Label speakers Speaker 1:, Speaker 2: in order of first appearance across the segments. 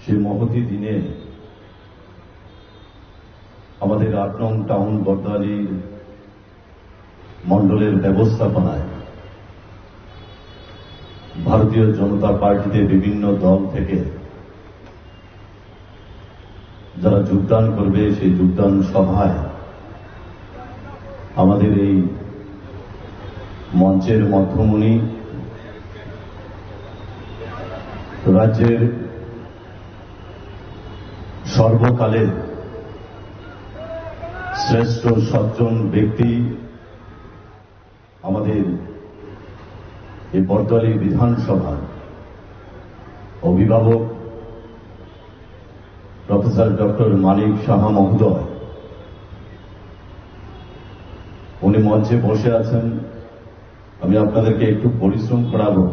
Speaker 1: সেই মহতী দিনে আমাদের ৮ নং টাউন বর্দালির মণ্ডলের ব্যবস্থাপনায় ভারতীয় জনতা পার্টিতে বিভিন্ন দল থেকে যারা যোগদান করবে সেই যোগদান সভায় আমাদের এই মঞ্চের মধ্যমণি রাজ্যের সর্বকালের শ্রেষ্ঠ সজ্জন ব্যক্তি আমাদের এই বর্দালি বিধানসভার অভিভাবক প্রফেসর ডক্টর মানিক সাহা মহোদয়, উনি মঞ্চে বসে আছেন। আমি আপনাদেরকে একটু পরিশ্রম করাবো,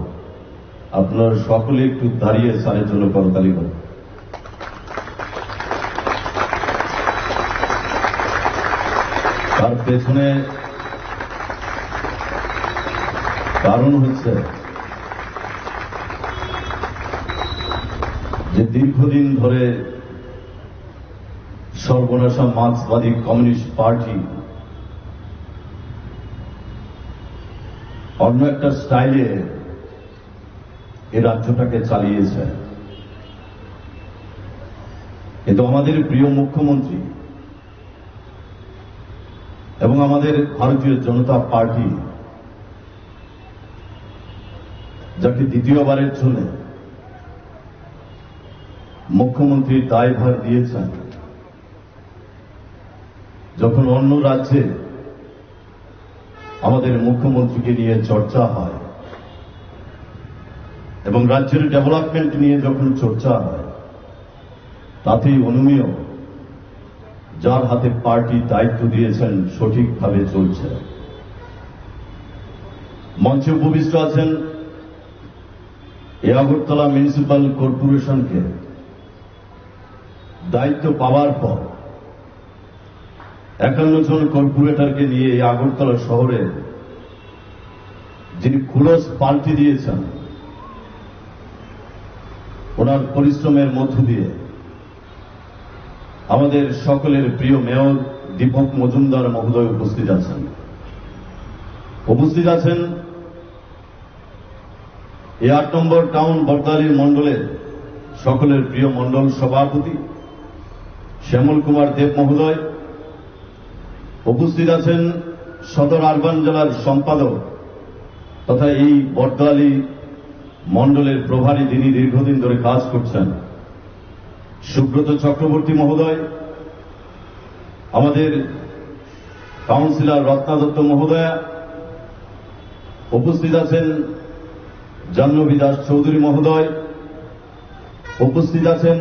Speaker 1: আপনারা সকলে একটু দাঁড়িয়ে স্যারের জন্য করতালি করেন। তার পেছনে কারণ হচ্ছে যে দীর্ঘদিন ধরে সর্বনাশা মার্ক্সবাদী কমিউনিস্ট পার্টি অন্য একটা স্টাইলে এই রাজ্যটাকে চালিয়েছে, কিন্তু আমাদের প্রিয় মুখ্যমন্ত্রী এবং আমাদের ভারতীয় জনতা পার্টি যাকে দ্বিতীয়বারের জন্য মুখ্যমন্ত্রীর দায়ভার দিয়েছেন, যখন অন্য রাজ্যে আমাদের মুখ্যমন্ত্রীকে নিয়ে চর্চা হয় এবং রাজ্যের ডেভেলপমেন্ট নিয়ে যখন চর্চা হয়, তাতেই অনুমেয় যার হাতে পার্টি দায়িত্ব দিয়েছেন সঠিকভাবে চলছে। মঞ্চে উপবিষ্ট আছেন এই আগরতলা মিউনিসিপ্যাল কর্পোরেশনকে দায়িত্ব পাওয়ার পর 51 জন কর্পোরেটরকে নিয়ে এই আগরতলা শহরে যিনি খোলস পাল্টে দিয়েছেন, ওনার পরিশ্রমের মধ্য দিয়ে আমাদের সকলের প্রিয় মেয়র দীপক মজুমদার মহোদয় উপস্থিত আছেন এই ৮ নম্বর টাউন বর্দালি মণ্ডলের সকলের প্রিয় মণ্ডল সভাপতি শ্যামল কুমার দেব মহোদয়, উপস্থিত আছেন সদর আরবান জেলার সম্পাদক তথা এই বর্দালি মণ্ডলের প্রভারী, যিনি দীর্ঘদিন ধরে কাজ করছেন সুব্রত চক্রবর্তী মহোদয়, আমাদের কাউন্সিলর রত্না দত্ত মহোদয়া, উপস্থিত আছেন জাহ্নবী দাস চৌধুরী মহোদয়, উপস্থিত আছেন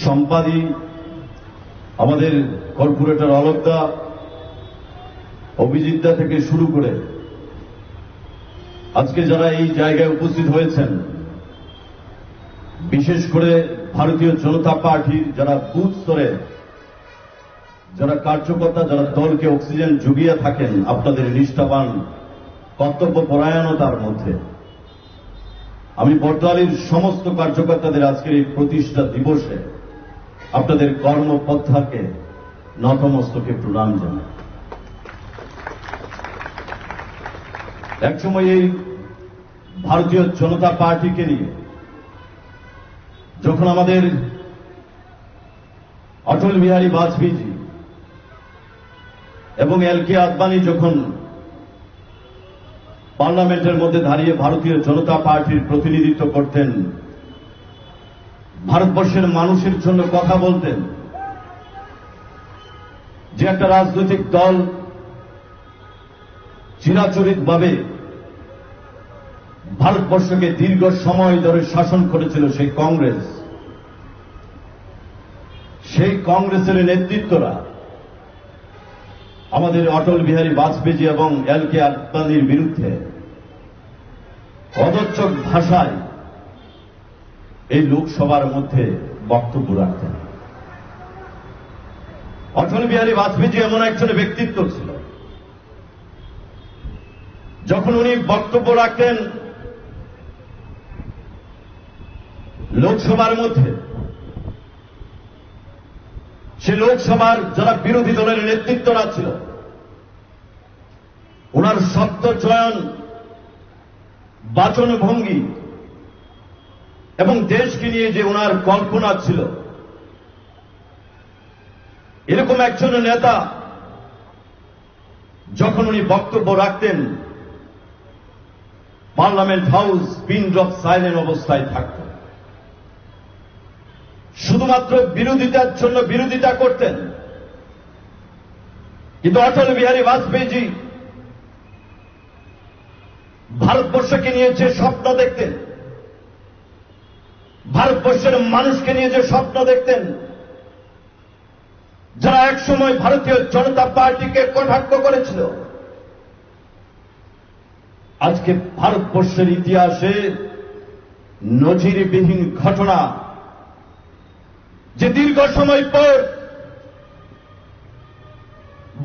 Speaker 1: সম্পাদী আমাদের কর্পোরেটর অলকদা, অভিজিৎদা থেকে শুরু করে আজকে যারা এই জায়গায় উপস্থিত হয়েছেন, বিশেষ করে ভারতীয় জনতা পার্টির যারা বুথ স্তরে যারা কার্যকর্তা, যারা দলকে অক্সিজেন জুগিয়ে থাকেন আপনাদের নিষ্ঠাবান কর্তব্যপরায়ণতার মধ্যে, আমি বর্দালির সমস্ত কার্যকর্তাদের আজকের এই প্রতিষ্ঠা দিবসে আপনাদের কর্মপন্থাকে নতমস্তকে প্রণাম জানাই। একসময় এই ভারতীয় জনতা পার্টিকে নিয়ে যখন আমাদের অটল বিহারী বাজপেয়ীজি এবং এল.কে. আদবানি যখন পার্লামেন্টের মধ্যে দাঁড়িয়ে ভারতীয় জনতা পার্টির প্রতিনিধিত্ব করতেন, ভারতবর্ষের মানুষের জন্য কথা বলতেন, যে একটা রাজনৈতিক দল চিরাচরিতভাবে ভারতবর্ষকে দীর্ঘ সময় ধরে শাসন করেছিল সেই কংগ্রেস, সেই কংগ্রেসের নেতৃত্বরা আমাদের অটল বিহারী বাজপেয়ী এবং এল.কে. আদবানির বিরুদ্ধে অদচ্চক ভাষায় এই লোকসভার মধ্যে বক্তব্য রাখতেন। অটল বিহারী বাজপেয়ী এমন একজন ব্যক্তিত্ব ছিল, যখন উনি বক্তব্য রাখতেন লোকসভার মধ্যে সে লোকসভার যারা বিরোধী দলের নেতৃত্বরা ছিল, ওনার শব্দ চয়ন, বাচনভঙ্গি এবং দেশকে নিয়ে যে ওনার কল্পনা ছিল, এরকম একজন নেতা যখন উনি বক্তব্য রাখতেন, parliament house pin drop silent অবস্থায় থাকত। শুধুমাত্র বিরোধিতার জন্য বিরোধিতা করতেন। কিন্তু অটল বিহারী বাজপেয়ীজি ভারতবর্ষকে নিয়ে যে স্বপ্ন দেখতেন, ভারতবর্ষের মানুষকে নিয়ে যে স্বপ্ন দেখতেন, যারা একসময় ভারতীয় জনতা পার্টিকে কটাক্ষ করেছিল, আজকে ভারতবর্ষের ইতিহাসে নজিরবিহীন ঘটনা যে দীর্ঘ সময় পর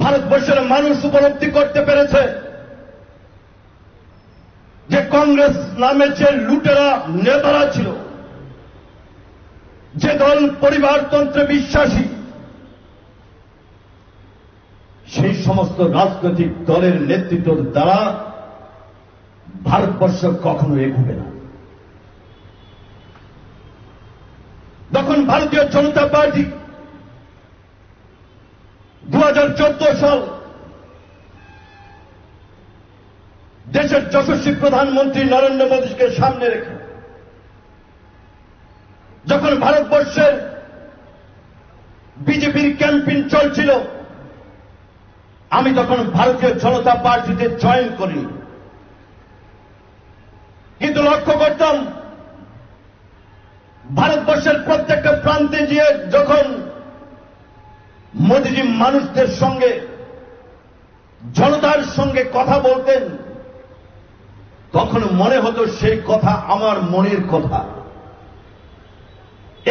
Speaker 1: ভারতবর্ষের মানুষ উপলব্ধি করতে পেরেছে যে কংগ্রেস নামে যে লুটেরা নেতারা ছিল, যে দল পরিবারতন্ত্রে বিশ্বাসী, সেই সমস্ত রাজনৈতিক দলের নেতৃত্ব দ্বারা ভারতবর্ষ কখনো এগোবে না। তখন ভারতীয় জনতা পার্টি 2014 সাল দেশের যশস্বী প্রধানমন্ত্রী নরেন্দ্র মোদীকে সামনে রেখে যখন ভারতবর্ষের বিজেপির ক্যাম্পেইন চলছিল, আমি তখন ভারতীয় জনতা পার্টিতে জয়েন করি। কিন্তু লক্ষ্য করতাম ভারতবর্ষের প্রত্যেকটা প্রান্তে গিয়ে যখন মোদীজি মানুষদের সঙ্গে, জনতার সঙ্গে কথা বলতেন, তখন মনে হতো সেই কথা আমার মনের কথা।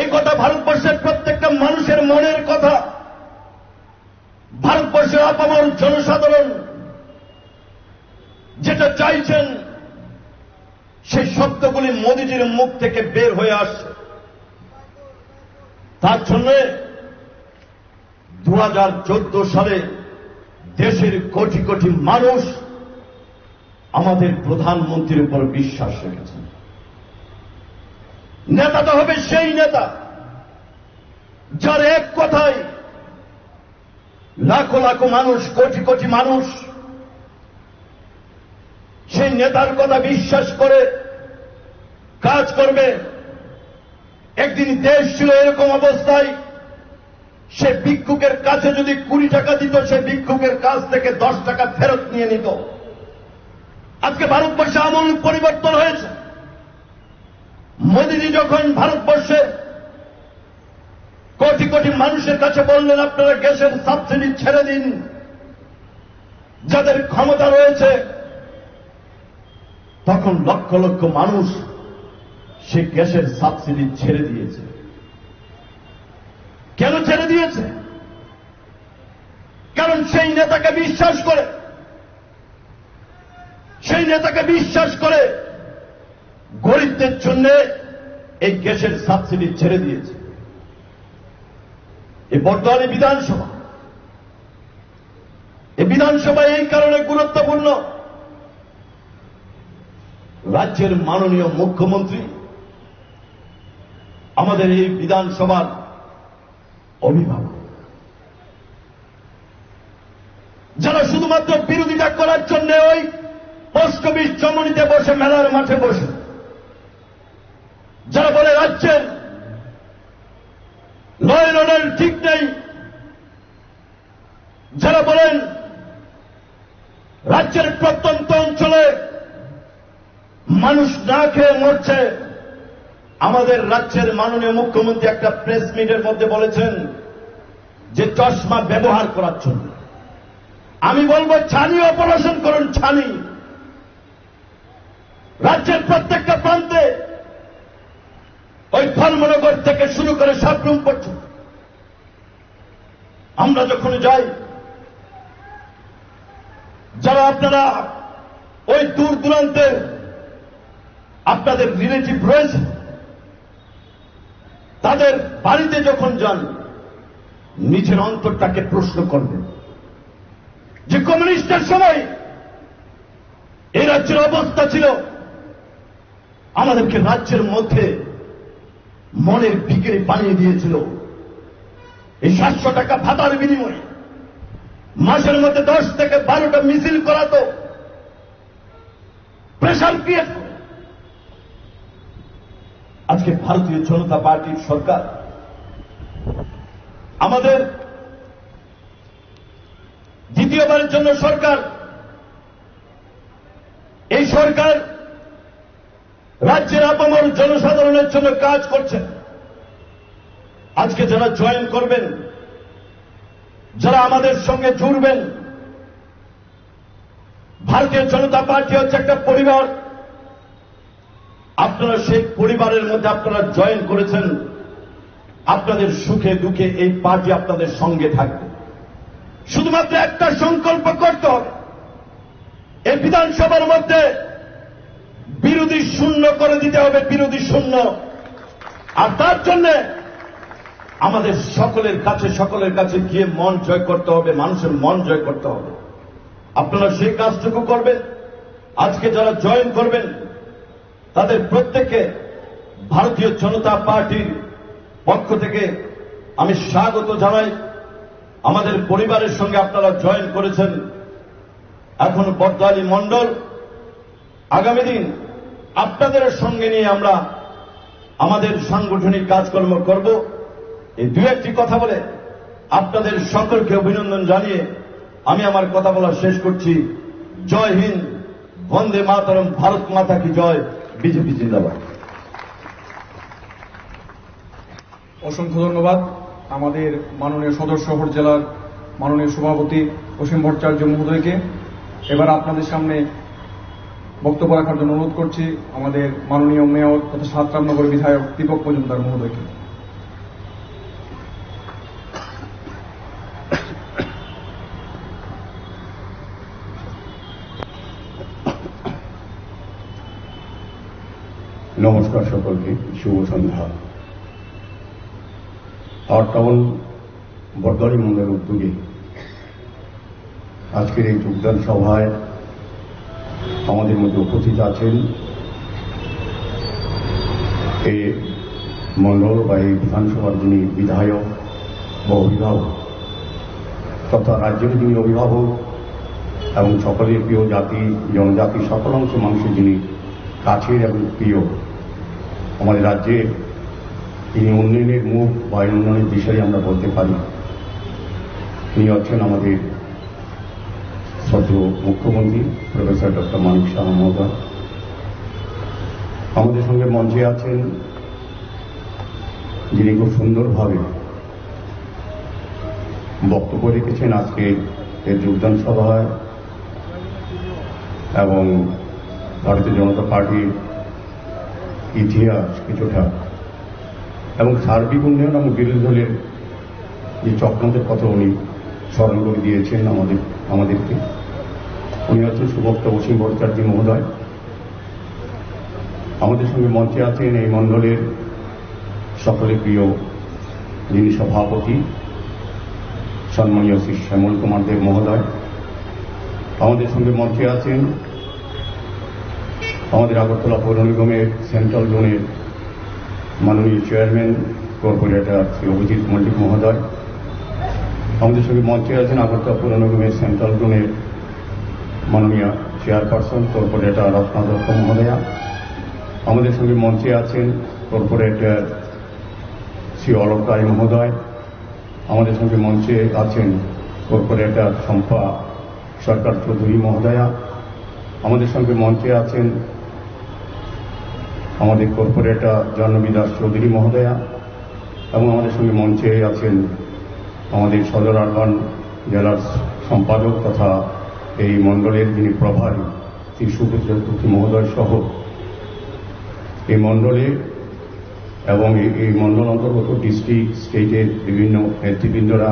Speaker 1: এই কথা ভারতবর্ষের প্রত্যেকটা মানুষের মনের কথা। ভারতবর্ষের আপামর জনসাধারণ যেটা চাইছেন, সেই শব্দগুলি মোদীজির মুখ থেকে বের হয়ে আসছে। তার জন্য 2014 সালে দেশের কোটি কোটি মানুষ আমাদের প্রধানমন্ত্রীর উপর বিশ্বাস রেখেছেন। নেতা তো হবে সেই নেতা যার এক কথায় লাখো লাখো মানুষ, কোটি কোটি মানুষ সেই নেতার কথা বিশ্বাস করে কাজ করবে। একদিন দেশ ছিল এরকম অবস্থায়, সে ভিক্ষুকের কাছে যদি 20 টাকা দিত, সে ভিক্ষুকের কাছ থেকে 10 টাকা ফেরত নিয়ে নিত। আজকে ভারতবর্ষে আমূল পরিবর্তন হয়েছে। মোদীজি যখন ভারতবর্ষে কোটি কোটি মানুষের কাছে বললেন, আপনারা গ্যাসের সাবসিডি ছেড়ে দিন, যাদের ক্ষমতা রয়েছে, তখন লক্ষ লক্ষ মানুষ সে গ্যাসের সাবসিডি ছেড়ে দিয়েছে। কেন ছেড়ে দিয়েছে? কারণ সেই নেতাকে বিশ্বাস করে, সেই নেতাকে বিশ্বাস করে গরিবদের জন্য এই গ্যাসের সাবসিডি ছেড়ে দিয়েছে। এই বর্তমানে বিধানসভা, এই বিধানসভা এই কারণে গুরুত্বপূর্ণ, রাজ্যের মাননীয় মুখ্যমন্ত্রী আমাদের এই বিধানসভার অভিভাবক। যারা শুধুমাত্র বিরোধিতা করার জন্য ওই পোস্ট অফিস চমনিতে বসে, মেলার মাঠে বসে, যারা বলে রাজ্যের ল অ্যান্ড অর্ডার ঠিক নেই, যারা বলেন রাজ্যের প্রত্যন্ত অঞ্চলে মানুষ না খেয়ে মরছে, আমাদের রাজ্যের মাননীয় মুখ্যমন্ত্রী একটা প্রেস মিটের মধ্যে বলেছেন যে চশমা ব্যবহার করার জন্য। আমি বলবো ছানি অপারেশন করুন, ছানি। রাজ্যের প্রত্যেকটা প্রান্তে, ওই ধর্মনগর থেকে শুরু করে সাবরুম পর্যন্ত আমরা যখন যাই, যারা আপনারা ওই দূর দূরান্তের আপনাদের রিলেটিভ রয়েছে, তাদের বাড়িতে যখন যান নিজের অন্তরটাকে প্রশ্ন করবেন যে কমিউনিস্টের সময় এই রাজ্যের অবস্থা ছিল, আমাদেরকে রাজ্যের মধ্যে মনের ভিখারি বানিয়ে দিয়েছিল। এই 700 টাকা ভাতার বিনিময়ে মাসের মধ্যে 10 থেকে 12টা মিছিল করাতো, প্রেশার ক্রিয়েট। আজকে ভারতীয় জনতা পার্টির সরকার আমাদের দ্বিতীয়বারের জন্য সরকার, এই সরকার রাজ্যের আপামর জনসাধারণের জন্য কাজ করছে। আজকে যারা জয়েন করবেন, যারা আমাদের সঙ্গে জুড়বেন, ভারতীয় জনতা পার্টি হচ্ছে একটা পরিবার। আপনারা সেই পরিবারের মধ্যে আপনারা জয়েন করেছেন, আপনাদের সুখে দুঃখে এই পার্টি আপনাদের সঙ্গে থাকবে। শুধুমাত্র একটা সংকল্প করতে হবে, এই বিধানসভার মধ্যে বিরোধী শূন্য করে দিতে হবে, বিরোধী শূন্য। আর তার জন্য আমাদের সকলের কাছে গিয়ে মন জয় করতে হবে, মানুষের মন জয় করতে হবে। আপনারা সেই কাজটুকু করবেন। আজকে যারা জয়েন করবেন তাদের প্রত্যেককে ভারতীয় জনতা পার্টির পক্ষ থেকে আমি স্বাগত জানাই। আমাদের পরিবারের সঙ্গে আপনারা জয়েন করেছেন। এখন বর্দালী মণ্ডল, আগামী দিন আপনাদের সঙ্গে নিয়ে আমরা আমাদের সাংগঠনিক কাজকর্ম করব। এই দু একটি কথা বলে আপনাদের সকলকে অভিনন্দন জানিয়ে আমি আমার কথা বলা শেষ করছি। জয় হিন্দ, বন্দে মাতরম, ভারত মাতা কি জয়, বিজেপি জিন্দাবাদ।
Speaker 2: অসংখ্য ধন্যবাদ আমাদের মাননীয় সদর শহর জেলার মাননীয় সভাপতি অসীম ভট্টাচার্য মহোদয়কে। এবার আপনাদের সামনে বক্তব্য রাখার জন্য অনুরোধ করছি আমাদের মাননীয় মেয়র তথা ৭ রামনগর বিধায়ক দীপক মজুমদার মহোদয়কে।
Speaker 3: নমস্কার সকলকে, শুভ সন্ধ্যা। আওয়ার টাউন বর্দালী মন্ডলের উদ্যোগে আজকের এই যোগদান সভায় আমাদের মধ্যে উপস্থিত আছেন এই মন্ডল বা এই বিধানসভার যিনি বিধায়ক বা অভিভাবক তথা রাজ্যের যিনি অভিভাবক এবং সকলের প্রিয় জাতি জনজাতি সকল অংশ মানুষের যিনি কাছের এবং প্রিয়, আমাদের রাজ্যে তিনি উন্নয়নের মুখ বা উন্নয়নের বিষয়ে আমরা বলতে পারি। তিনি হচ্ছেন আমাদের সদ্য মুখ্যমন্ত্রী প্রফেসর ডক্টর মানিক সাহা মহোদয়। আমাদের সঙ্গে মঞ্চে আছেন যিনি খুব সুন্দরভাবে বক্তব্য রেখেছেন আজকে এর যোগদান সভায় এবং ভারতীয় জনতা পার্টির ইতিহাস কিছুটা এবং সার্বিক উন্নয়ন এবং বিরোধী দলের যে চক্রান্তের কথা উনি স্মরণ করে দিয়েছেন আমাদেরকে। উনি হচ্ছেন সুবক্তা অসীম ভট্টাচার্য মহোদয়। আমাদের সঙ্গে মঞ্চে আছেন এই মণ্ডলের সকলের প্রিয় যিনি সভাপতি সম্মানীয় শ্রী শ্যামল কুমার দেব মহোদয়। আমাদের সঙ্গে মঞ্চে আছেন আমাদের আগরতলা পৌর নিগমের সেন্ট্রাল জোনের মাননীয় চেয়ারম্যান কর্পোরেটর শ্রী অভিজিৎ মল্লিক মহোদয়। আমাদের সঙ্গে মঞ্চে আছেন আগরতলা পৌর নিগমের সেন্ট্রাল জোনের মাননীয় চেয়ারপারসন কর্পোরেটর রত্না দত্ত মহোদয়া। আমাদের সঙ্গে মঞ্চে আছেন কর্পোরেটর শ্রী অলোক রায় মহোদয়। আমাদের সঙ্গে মঞ্চে আছেন কর্পোরেটর শম্পা সরকার চৌধুরী মহোদয়া। আমাদের সঙ্গে মঞ্চে আছেন আমাদের কর্পোরেটর জাহ্নবী দাস চৌধুরী মহোদয়া এবং আমাদের সঙ্গে মঞ্চে আছেন আমাদের সদর আরবান জেলার সম্পাদক তথা এই মণ্ডলের যিনি প্রভারী শ্রী সুব্রত চতুর্থী মহোদয় সহ এই মণ্ডলে এবং এই মণ্ডল অন্তর্গত ডিস্ট্রিক্ট স্টেটের বিভিন্ন নেতৃবৃন্দরা,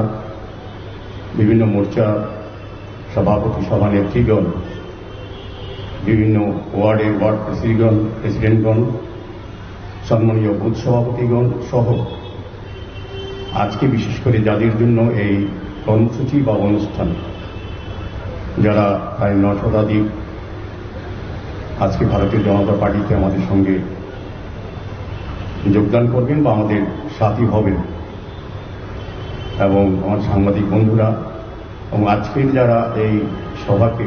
Speaker 3: বিভিন্ন মোর্চা সভাপতি সভা নেতৃগণ, বিভিন্ন ওয়ার্ডের ওয়ার্ড প্রেসিডেন্টগণ, সম্মানীয় বুথ সভাপতিগণ সহ আজকে বিশেষ করে যাদের জন্য এই কর্মসূচি বা অনুষ্ঠান, যারা প্রায় 9 শতাধিক আজকে ভারতীয় জনতা পার্টিতে আমাদের সঙ্গে যোগদান করবেন বা আমাদের সাথী হবেন, এবং আমার সাংবাদিক বন্ধুরা এবং আজকের যারা এই সভাকে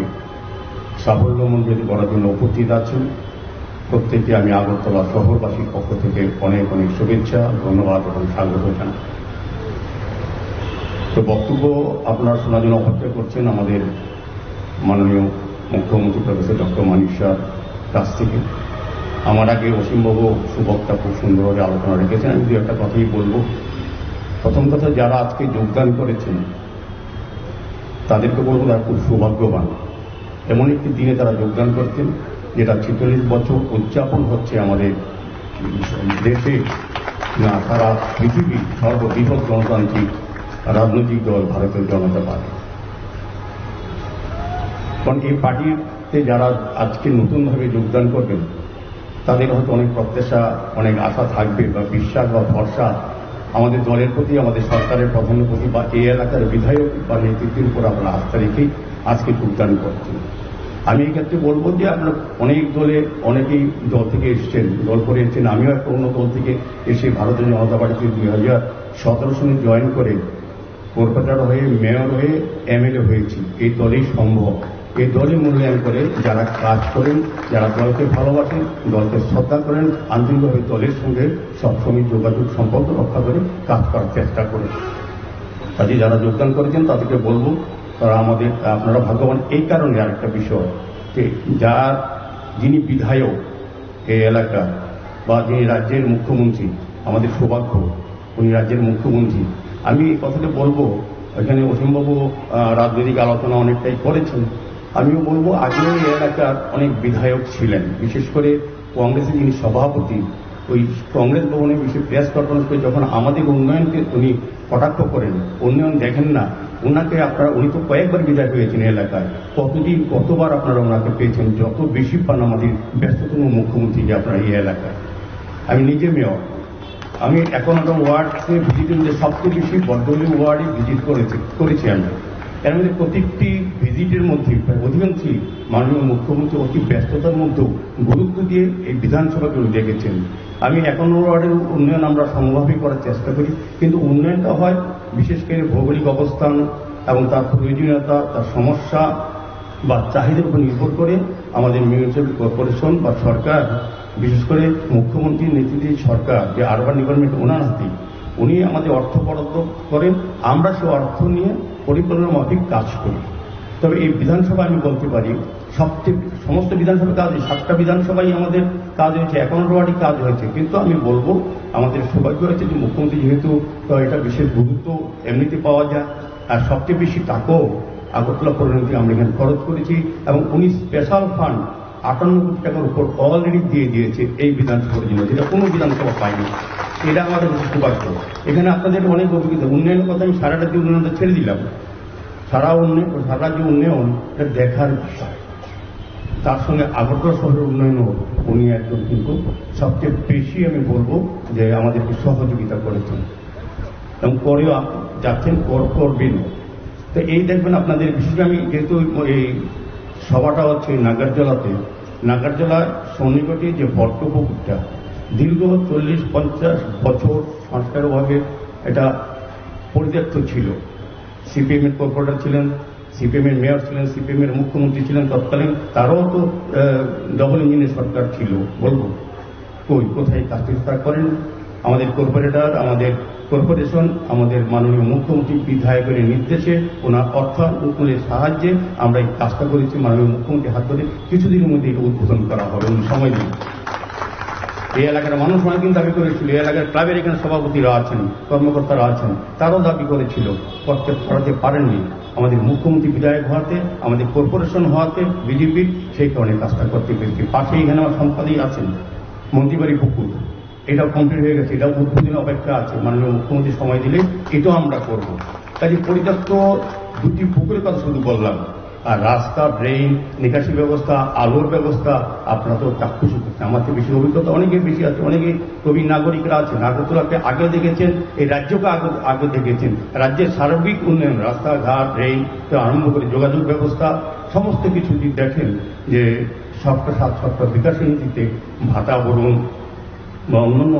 Speaker 3: সাফল্যমণ্ডিত করার জন্য উপস্থিত আছেন, প্রত্যেককে আমি আগরতলা শহরবাসীর পক্ষ থেকে অনেক অনেক শুভেচ্ছা, ধন্যবাদ এবং স্বাগত জানাই। তো বক্তব্য আপনারা শোনার জন্য অপেক্ষা করছেন আমাদের মাননীয় মুখ্যমন্ত্রী প্রফেসর ডক্টর মানিক শাহর কাছ থেকে। আমার আগে অসীমবাবু সুবক্তা খুব সুন্দরভাবে আলোচনা রেখেছেন, আমি দু একটা কথাই বলবো। প্রথম কথা, যারা আজকে যোগদান করেছেন তাদেরকে বলবো তারা খুব সৌভাগ্যবান। এমন একটি দিনে তারা যোগদান করতেন যেটা 46 বছর উদযাপন হচ্ছে আমাদের দেশে, না সারা পৃথিবীর সর্ববৃহৎ গণতান্ত্রিক রাজনৈতিক দল ভারতীয় জনতা পার্টি। কারণ এই পার্টিতে যারা আজকে নতুনভাবে যোগদান করবেন তাদের হয়তো অনেক প্রত্যাশা, অনেক আশা থাকবে বা বিশ্বাস বা ভরসা আমাদের দলের প্রতি, আমাদের সরকারের প্রধানের প্রতি বা এই এলাকার বিধায়ক বা নেতৃত্বের উপর আপনারা আস্থা রেখেই আজকে যোগদান করছেন। আমি এই ক্ষেত্রে বলবো যে আপনারা অনেক দলে অনেকেই দল থেকে এসছেন, দল করে এসছেন। আমিও একটা অন্য দল থেকে এসে ভারতীয় জনতা পার্টিতে 2017 সালে জয়েন করে কর্পোরেটর হয়ে, মেয়র হয়ে, এমএলএ হয়েছি। এই দলেই সম্ভব। এই দলই মূল্যায়ন করে যারা কাজ করেন, যারা দলকে ভালোবাসেন, দলকে শ্রদ্ধা করেন, আন্তরিকভাবে দলের সঙ্গে সবসময় যোগাযোগ সম্পর্ক রক্ষা করে কাজ করার চেষ্টা করেন। কাজে যারা যোগদান করেছেন তাদেরকে বলবো তারা আপনারা ভাগ্যবান। এই কারণে আরেকটা বিষয় যে যিনি বিধায়ক এই এলাকা বা যিনি রাজ্যের মুখ্যমন্ত্রী, আমাদের সৌভাগ্য উনি রাজ্যের মুখ্যমন্ত্রী। আমি এই কথাটা বলবো, এখানে অসীমবাবু রাজনৈতিক আলোচনা অনেকটাই করেছেন। আমিও বলবো আগে এই এলাকার অনেক বিধায়ক ছিলেন, বিশেষ করে কংগ্রেসের যিনি সভাপতি, ওই কংগ্রেস ভবনে বিশেষ প্রেস কনফারেন্স করে যখন আমাদের উন্নয়নকে উনি কটাক্ষ করেন, উন্নয়ন দেখেন না, উনি তো কয়েকবার বিদায় হয়েছেন এলাকায়। কতবার আপনারা ওনাকে পেয়েছেন? যত বেশি পান আমাদের ব্যস্ততম মুখ্যমন্ত্রী যে আপনারা এই এলাকায়। আমি নিজে মেয়র, আমি 11টা ওয়ার্ডে ভিজিটের মধ্যে সবচেয়ে বেশি বর্ধমান ওয়ার্ডে ভিজিট করেছি আমি। এর মধ্যে প্রত্যেকটি ভিজিটের মধ্যে অধিকাংশই মাননীয় মুখ্যমন্ত্রী অতি ব্যস্ততার মধ্যেও গুরুত্ব দিয়ে এই বিধানসভাকে দেখেছেন। আমি 11 ওয়ার্ডের উন্নয়ন আমরা সমভাবে করার চেষ্টা করি, কিন্তু উন্নয়নটা হয় বিশেষ করে ভৌগোলিক অবস্থান এবং তার প্রয়োজনীয়তা, তার সমস্যা বা চাহিদার উপর নির্ভর করে আমাদের মিউনিসিপ্যাল কর্পোরেশন বা সরকার, বিশেষ করে মুখ্যমন্ত্রীর নেতৃত্বে সরকার যে আরবান ডেভেলপমেন্ট ওনার হাতে, উনি আমাদের অর্থ বরাদ্দ করেন, আমরা সে অর্থ নিয়ে পরিকল্পনা মাফিক কাজ করি। তবে এই বিধানসভা আমি বলতে পারি সমস্ত বিধানসভা কাজ, 7টা বিধানসভায় আমাদের কাজ হয়েছে, 11 ওয়ার্ডই কাজ হয়েছে। কিন্তু আমি বলবো আমাদের সৌভাগ্য হয়েছে যে মুখ্যমন্ত্রী যেহেতু এটা বিশেষ গুরুত্ব এমনিতে পাওয়া যায়, আর সবচেয়ে বেশি টাকাও আগরতলা পরিণতি আমরা এখানে খরচ করেছি, এবং উনি স্পেশাল ফান্ড 58 কোটি টাকার উপর অলরেডি দিয়ে দিয়েছে এই বিধানসভার জন্য, যেটা কোনো বিধানসভা পায়নি। এটা আমাদের সৌভাগ্য। এখানে আপনাদের অনেক অভিজ্ঞতা, উন্নয়নের কথা আমি সারা রাজ্যে উন্নয়নটা ছেড়ে দিলাম। সারা রাজ্য উন্নয়ন এটা দেখার বিষয়। তার সঙ্গে আগরতলা শহরের উন্নয়নও উনি একজন কিন্তু সবচেয়ে বেশি আমি বলবো যে আমাদেরকে সহযোগিতা করেছেন এবং করেও যাচ্ছেন, করবেন। তো এই দেখবেন আপনাদের বিশেষ আমি যেহেতু এই সভাটা হচ্ছে নাগারজোলা সন্নিকটে যে বট্টপুকুরটা দীর্ঘ 40-50 বছর সংস্কার অভাবে এটা পরিত্যক্ত ছিল। সিপিএমের কর্পোরেটর ছিলেন, সিপিএমের মেয়র ছিলেন, সিপিএমের মুখ্যমন্ত্রী ছিলেন তৎকালীন, তারাও তো ডবল ইঞ্জিনের সরকার ছিল। বলবো কোথায় কাজটা করেন আমাদের কর্পোরেটর, আমাদের কর্পোরেশন, আমাদের মাননীয় মুখ্যমন্ত্রী বিধায়কের নির্দেশে, ওনার অর্থানুকূলের সাহায্যে আমরা এই কাজটা করেছি। মাননীয় মুখ্যমন্ত্রী হাত ধরে কিছুদিনের মধ্যে এটা উদ্বোধন করা হবে, উনি সময় দিন। এই এলাকার মানুষ অনেকদিন দাবি করেছিল, এই এলাকার ক্লাবের এখানে সভাপতিরা আছেন, কর্মকর্তারা আছেন, তারাও দাবি করেছিল, করাতে পারেননি। আমাদের মুখ্যমন্ত্রী বিধায়ক হওয়াতে, আমাদের কর্পোরেশন হওয়াতে, বিজেপির, সেই কারণে কাজটা করতে পেরেছি। পাশে এখানে আমার সম্পাদক আছেন, মন্ত্রীবাড়ি পুকুর, এটাও কমপ্লিট হয়ে গেছে, এটাও উদ্বোধনের অপেক্ষা আছে। মাননীয় মুখ্যমন্ত্রী সময় দিলে এটাও আমরা করব। কাজে পরিত্যক্ত 2টি পুকুরের কথা শুধু বললাম, আর রাস্তা, ড্রেন, নিকাশি ব্যবস্থা, আলোর ব্যবস্থা আপনারা তো চাক্ষুষী করছেন। আমার তো বেশি অভিজ্ঞতা অনেকের বেশি আছে, অনেকে প্রবীণ নাগরিকরা আছেন, আগরতলাকে আগে দেখেছেন, এই রাজ্যকে আগে দেখেছেন। রাজ্যের সার্বিক উন্নয়ন, রাস্তাঘাট, ড্রেন থেকে আরম্ভ করে যোগাযোগ ব্যবস্থা সমস্ত কিছু যদি দেখেন যে সবটা সাত সবটা বিকাশের নীতিতে ভাতা বলুন বা অন্যান্য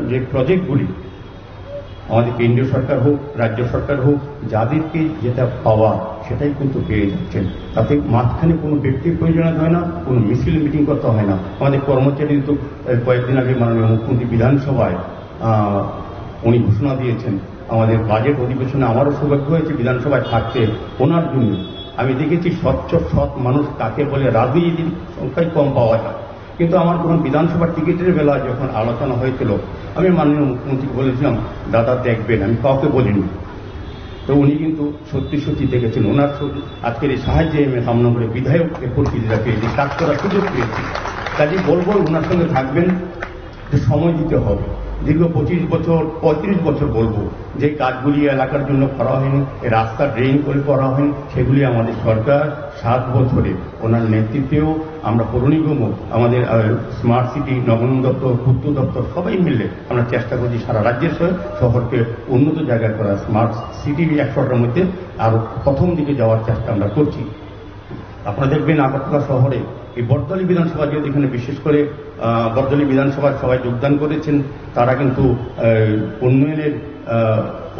Speaker 3: যে প্রজেক্টগুলি আমাদের কেন্দ্রীয় সরকার হোক, রাজ্য সরকার হোক, যাদেরকে যেটা পাওয়া সেটাই কিন্তু পেয়ে যাচ্ছেন। তাতে মাঝখানে কোনো ব্যক্তির প্রয়োজন হয় না, কোনো মিছিল মিটিং করতে হয় না। আমাদের কর্মচারী তো কয়েকদিন আগে মাননীয় মুখ্যমন্ত্রী বিধানসভায় উনি ঘোষণা দিয়েছেন, আমাদের বাজেট অধিবেশনে আমারও সৌভাগ্য হয়েছে বিধানসভায় থাকতে। ওনার জন্য আমি দেখেছি স্বচ্ছ সৎ মানুষ কাকে বলে রাজনীতির সংখ্যায় কম পাওয়া যায়। কিন্তু আমার কোনো বিধানসভার টিকিটের বেলা যখন আলোচনা হয়েছিল, আমি মাননীয় মুখ্যমন্ত্রীকে বলেছিলাম, দাদা দেখবেন, আমি কাউকে বলিনি। তো উনি কিন্তু সত্যি সত্যি দেখেছেন। ওনার আজকের এই সাহায্যে আমি রামনগরের বিধায়ককে পরিচিতিটা পেয়েছি, কাজ করার সুযোগ পেয়েছি। কাজে বলবো ওনার সঙ্গে থাকবেন, যে সময় দিতে হবে। দীর্ঘ 25 বছর 35 বছর বলবো যে কাজগুলি এলাকার জন্য করা হয়নি, রাস্তা ড্রেন করে করা হয়নি, সেগুলি আমাদের সরকার 7 বছরে ওনার নেতৃত্বেও আমরা পৌর নিগম, আমাদের স্মার্ট সিটি, নগরায়ণ দপ্তর, পূর্ত দপ্তর সবাই মিলে আমরা চেষ্টা করছি সারা রাজ্যের শহরকে উন্নত জায়গায় করা, স্মার্ট সিটি 100টার মধ্যে আরো প্রথম দিকে যাওয়ার চেষ্টা আমরা করছি। আপনারা দেখবেন আগরতলা শহরে এই বর্দলি বিধানসভা, যেহেতু এখানে বিশেষ করে বর্দলি বিধানসভায় সবাই যোগদান করেছেন, তারা কিন্তু উন্নয়নের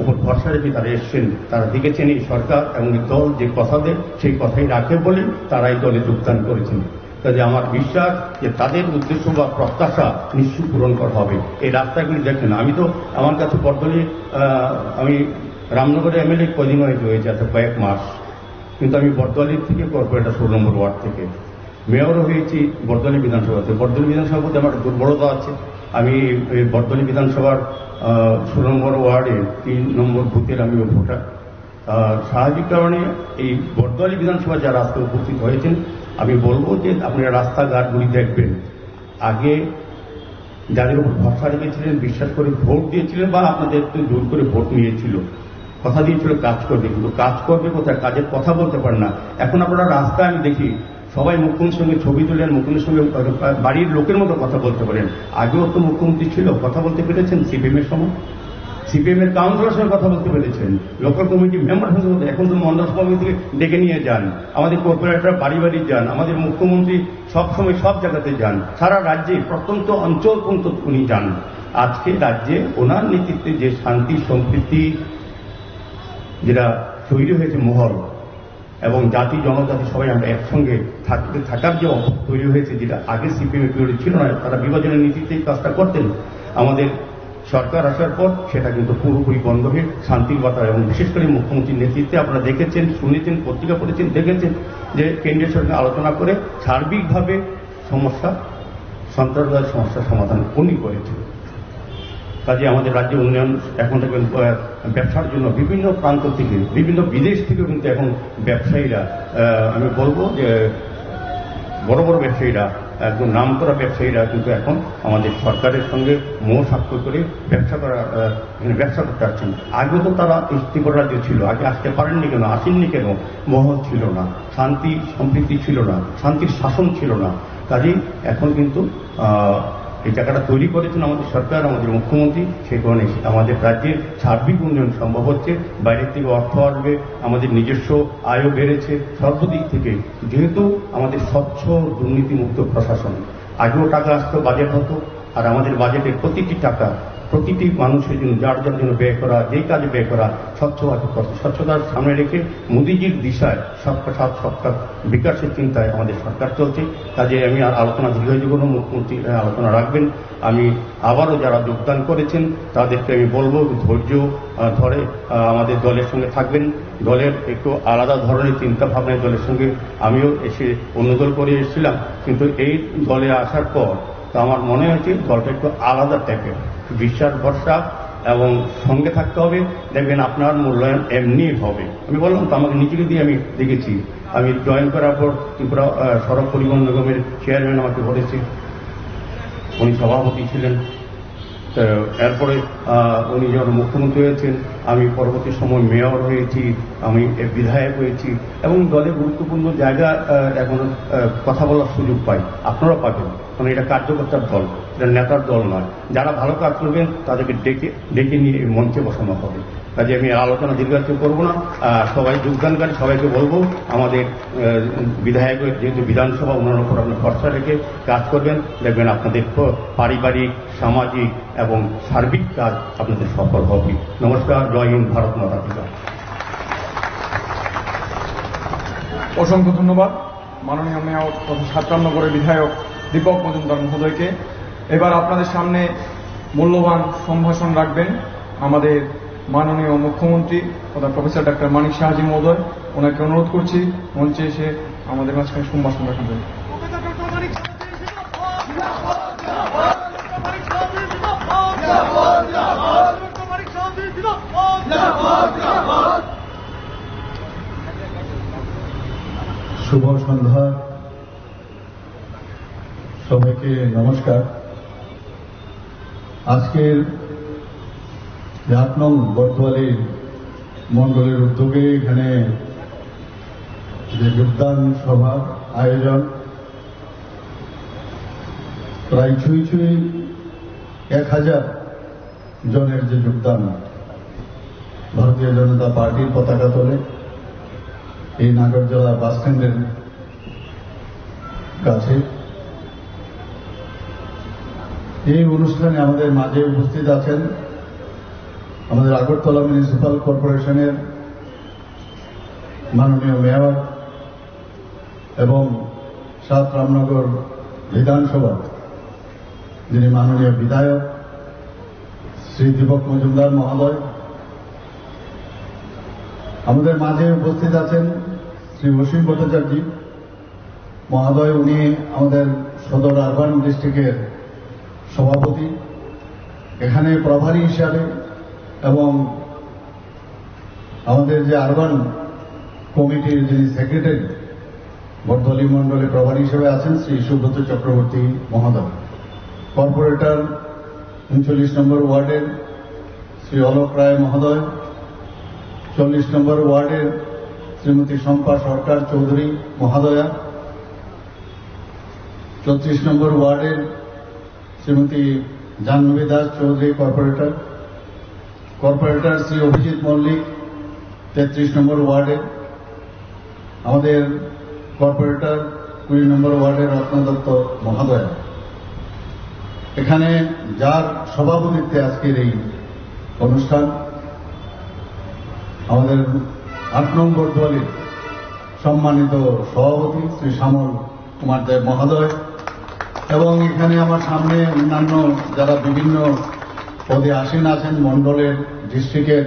Speaker 3: উপর ভরসা রেখে তারা এসছেন। তারা দেখেছেন এই সরকার এবং এই দল যে কথা দেয় সেই কথাই রাখে বলে তারা এই দলে যোগদান করেছেন। কাজে আমার বিশ্বাস যে তাদের উদ্দেশ্য বা প্রত্যাশা নিশ্চয়ই পূরণ করা হবে। এই রাস্তাগুলি দেখেন, আমি তো আমার কাছে বর্দলি, আমি রামনগরে এমএলএ কদিন হয়েছে আছে কয়েক মাস, কিন্তু আমি বর্দলির থেকে কর্পোরেটর 16 নম্বর ওয়ার্ড থেকে মেয়রও হয়েছি বর্দলি বিধানসভাতে। বর্দলি বিধানসভার মধ্যে আমার দুর্বলতা আছে, আমি বর্দলি বিধানসভার 16 নম্বর ওয়ার্ডে 3 নম্বর বুথের আমি ভোটার। স্বাভাবিক কারণে এই বর্দলি বিধানসভা যারা আজকে উপস্থিত হয়েছেন, আমি বলবো যে আপনারা রাস্তাঘাটগুলি দেখবেন, আগে যাদের উপর ভরসা রেখেছিলেন, বিশ্বাস করে ভোট দিয়েছিলেন বা আপনাদের জোর করে ভোট নিয়েছিল, কথা দিয়েছিল কাজ করবে, কিন্তু কাজ করবে কোথায়, কাজের কথা বলতে পারে না। এখন আপনারা রাস্তায় আমি দেখি সবাই মুখ্যমন্ত্রীর সঙ্গে ছবি তুলেন, মুখ্যমন্ত্রীর সঙ্গে বাড়ির লোকের মতো কথা বলতে পারেন। আগেও তো মুখ্যমন্ত্রী ছিল, কথা বলতে পেরেছেন সিপিএম এর সময়, সিপিএম এর কাউন্সিলরের সঙ্গে কথা বলতে পেরেছেন, লোকাল কমিটি মেম্বার সঙ্গে। এখন তো মন্ডল সভাপতি থেকে ডেকে নিয়ে যান, আমাদের কর্পোরেটররা বাড়ি বাড়ি যান, আমাদের মুখ্যমন্ত্রী সবসময় সব জায়গাতে যান, সারা রাজ্যে প্রত্যন্ত অঞ্চল পর্যন্ত উনি যান। আজকে রাজ্যে ওনার নেতৃত্বে যে শান্তি সম্প্রীতি যেটা তৈরি হয়েছে মহল, এবং জাতি জনজাতি সবাই আমরা একসঙ্গে থাকার যে অবস্থা তৈরি হয়েছে, যেটা আগে সিপিএম পিরিয়ডে ছিল না, তারা বিভাজনের নীতিতেই কাজটা করতেন। আমাদের সরকার আসার পর সেটা কিন্তু পুরোপুরি বন্ধ হয়ে শান্তির বাতাবরণ, এবং বিশেষ করে মুখ্যমন্ত্রীর নেতৃত্বে আপনারা দেখেছেন, শুনেছেন, পত্রিকা পড়েছেন, দেখেছেন যে কেন্দ্রীয় সরকার আলোচনা করে সার্বিকভাবে সমস্যা, সন্ত্রাসবাদের সমস্যার সমাধান উনি করেছেন। কাজে আমাদের রাজ্যে উন্নয়ন এখন দেখবেন ব্যবসার জন্য বিভিন্ন প্রান্ত থেকে, বিভিন্ন বিদেশ থেকেও কিন্তু এখন ব্যবসায়ীরা, আমি বলবো যে বড় বড় ব্যবসায়ীরা, একদম নাম করা ব্যবসায়ীরা কিন্তু এখন আমাদের সরকারের সঙ্গে মোহ স্বাক্ষর করে ব্যবসা করতে আসছেন। আগে তো তারা ত্রিপুরা রাজ্য ছিল, আগে আসতে পারেননি কেন, আসেননি কেন, মহল ছিল না, শান্তি সম্প্রীতি ছিল না, শান্তির শাসন ছিল না। কাজেই এখন কিন্তু এই জায়গাটা তৈরি করেছেন আমাদের সরকার, আমাদের মুখ্যমন্ত্রী। সেই কারণে আমাদের রাজ্যের সার্বিক উন্নয়ন সম্ভব হচ্ছে, বাইরের থেকে অর্থ আসবে, আমাদের নিজস্ব আয়ও বেড়েছে সর্বদিক থেকে। যেহেতু আমাদের স্বচ্ছ দুর্নীতিমুক্ত প্রশাসন, আগেও টাকা আসতো, বাজেট হতো, আর আমাদের বাজেটের প্রতিটি টাকা প্রতিটি মানুষের জন্য, যার যার জন্য ব্যয় করা, যেই কাজে ব্যয় করা স্বচ্ছভাবে করছে। স্বচ্ছতার সামনে রেখে মোদিজির দিশায় সবকা সাথ সবকা বিকাশের চিন্তায় আমাদের সরকার চলছে। কাজে আমি আলোচনা দীর্ঘায়িত করব, মুখ্যমন্ত্রী আলোচনা রাখবেন। আমি আবারও যারা যোগদান করেছেন তাদেরকে আমি বলবো ধৈর্য ধরে আমাদের দলের সঙ্গে থাকবেন। দলের একটু আলাদা ধরনের চিন্তা ভাবনায় দলের সঙ্গে আমিও এসে অন্য দল করে এসেছিলাম, কিন্তু এই দলে আসার পর তো আমার মনে হয়েছে দলটা একটু আলাদা টাইপের, বিশ্বাস ভরসা এবং সঙ্গে থাকতে হবে, দেখবেন আপনার মূল্যায়ন এমনি হবে। আমি বললাম তো, আমাকে নিজেকে দিয়ে আমি দেখেছি। আমি জয়েন করার পর ত্রিপুরা সড়ক পরিবহন নিগমের চেয়ারম্যান আমাকে বলেছে, উনি সভাপতি ছিলেন, তো এরপরে উনি যখন মুখ্যমন্ত্রী হয়েছেন, আমি পরবর্তী সময় মেয়র হয়েছি, আমি বিধায়ক হয়েছি এবং দলে গুরুত্বপূর্ণ জায়গা এখনো কথা বলার সুযোগ পাই। আপনারা পাবেন, কারণ এটা কার্যকর্তার দল, এটা নেতার দল নয়। যারা ভালো কাজ করবেন তাদেরকে ডেকে নিয়ে মঞ্চে বসানো হবে। কাজে আমি আলোচনা দীর্ঘায়িত করবো না। সবাই যোগদানকারী সবাইকে বলবো, আমাদের বিধায়ক যেহেতু বিধানসভা, ওনার উপর আপনার ভরসা রেখে কাজ করবেন, দেখবেন আপনাদের পারিবারিক, সামাজিক এবং সার্বিক কাজ আপনাদের সফল হবে। নমস্কার, জয় হিন্দ, ভারত মাতা পিতা।
Speaker 2: অসংখ্য ধন্যবাদ মাননীয় মেয়র তথা ৭ নম্বরের বিধায়ক দীপক মজুমদার মহোদয়কে। এবার আপনাদের সামনে মূল্যবান সম্ভাষণ রাখবেন আমাদের মাননীয় মুখ্যমন্ত্রী তথা প্রফেসর ডক্টর মানিক সাহাজি মহোদয়। ওনাকে অনুরোধ করছি মঞ্চে এসে আমাদের মাঝখানে সম্ভাষণ রাখার জন্য।
Speaker 4: শুভ সন্ধ্যা, সবাইকে নমস্কার। আজকের ৮ নং বর্তোয়ালি মণ্ডলের উদ্যোগে এখানে যে যোগদান সভার আয়োজন, প্রায় ছুঁই ১,০০০ জনের যে যোগদান ভারতীয় জনতা পার্টির পতাকা তোলে এই নাগরজোড়া বাস স্ট্যান্ডের কাছে। এই অনুষ্ঠানে আমাদের মাঝে উপস্থিত আছেন আমাদের আগরতলা মিউনিসিপ্যাল কর্পোরেশনের মাননীয় মেয়র এবং ৭ রামনগর বিধানসভা যিনি মাননীয় বিধায়ক শ্রী দীপক মজুমদার মহোদয়। আমাদের মাঝে উপস্থিত আছেন শ্রী অসীম ভট্টাচার্য মহোদয়, উনি আমাদের সদর আরবান ডিস্ট্রিক্টের সভাপতি, এখানে প্রভারী হিসাবে, এবং আমাদের যে আরবান কমিটির যিনি সেক্রেটারি বর্দলী মণ্ডলে প্রভারী হিসেবে আছেন শ্রী সুব্রত চক্রবর্তী মহোদয়, কর্পোরেটর ৩৯ নম্বর ওয়ার্ডের শ্রী অলোক রায় মহোদয়, ৪০ নম্বর ওয়ার্ডের শ্রীমতী শম্পা সরকার চৌধুরী মহোদয়া, ৩৪ নম্বর ওয়ার্ডের শ্রীমতী জাহ্নবী দাস চৌধুরী কর্পোরেটর শ্রী অভিজিৎ মল্লিক ৩৩ নম্বর ওয়ার্ডের, আমাদের কর্পোরেটর ২০ নম্বর ওয়ার্ডের রত্ন দত্ত মহোদয়া। এখানে যার সভাপতিত্বে আজকের এই অনুষ্ঠান, আমাদের ৮ নম্বর দলের সম্মানিত সভাপতি শ্রী শ্যামল কুমার দেব মহোদয়, এবং এখানে আমার সামনে অন্যান্য যারা বিভিন্ন পদে আসীন আছেন মণ্ডলের, ডিস্ট্রিক্টের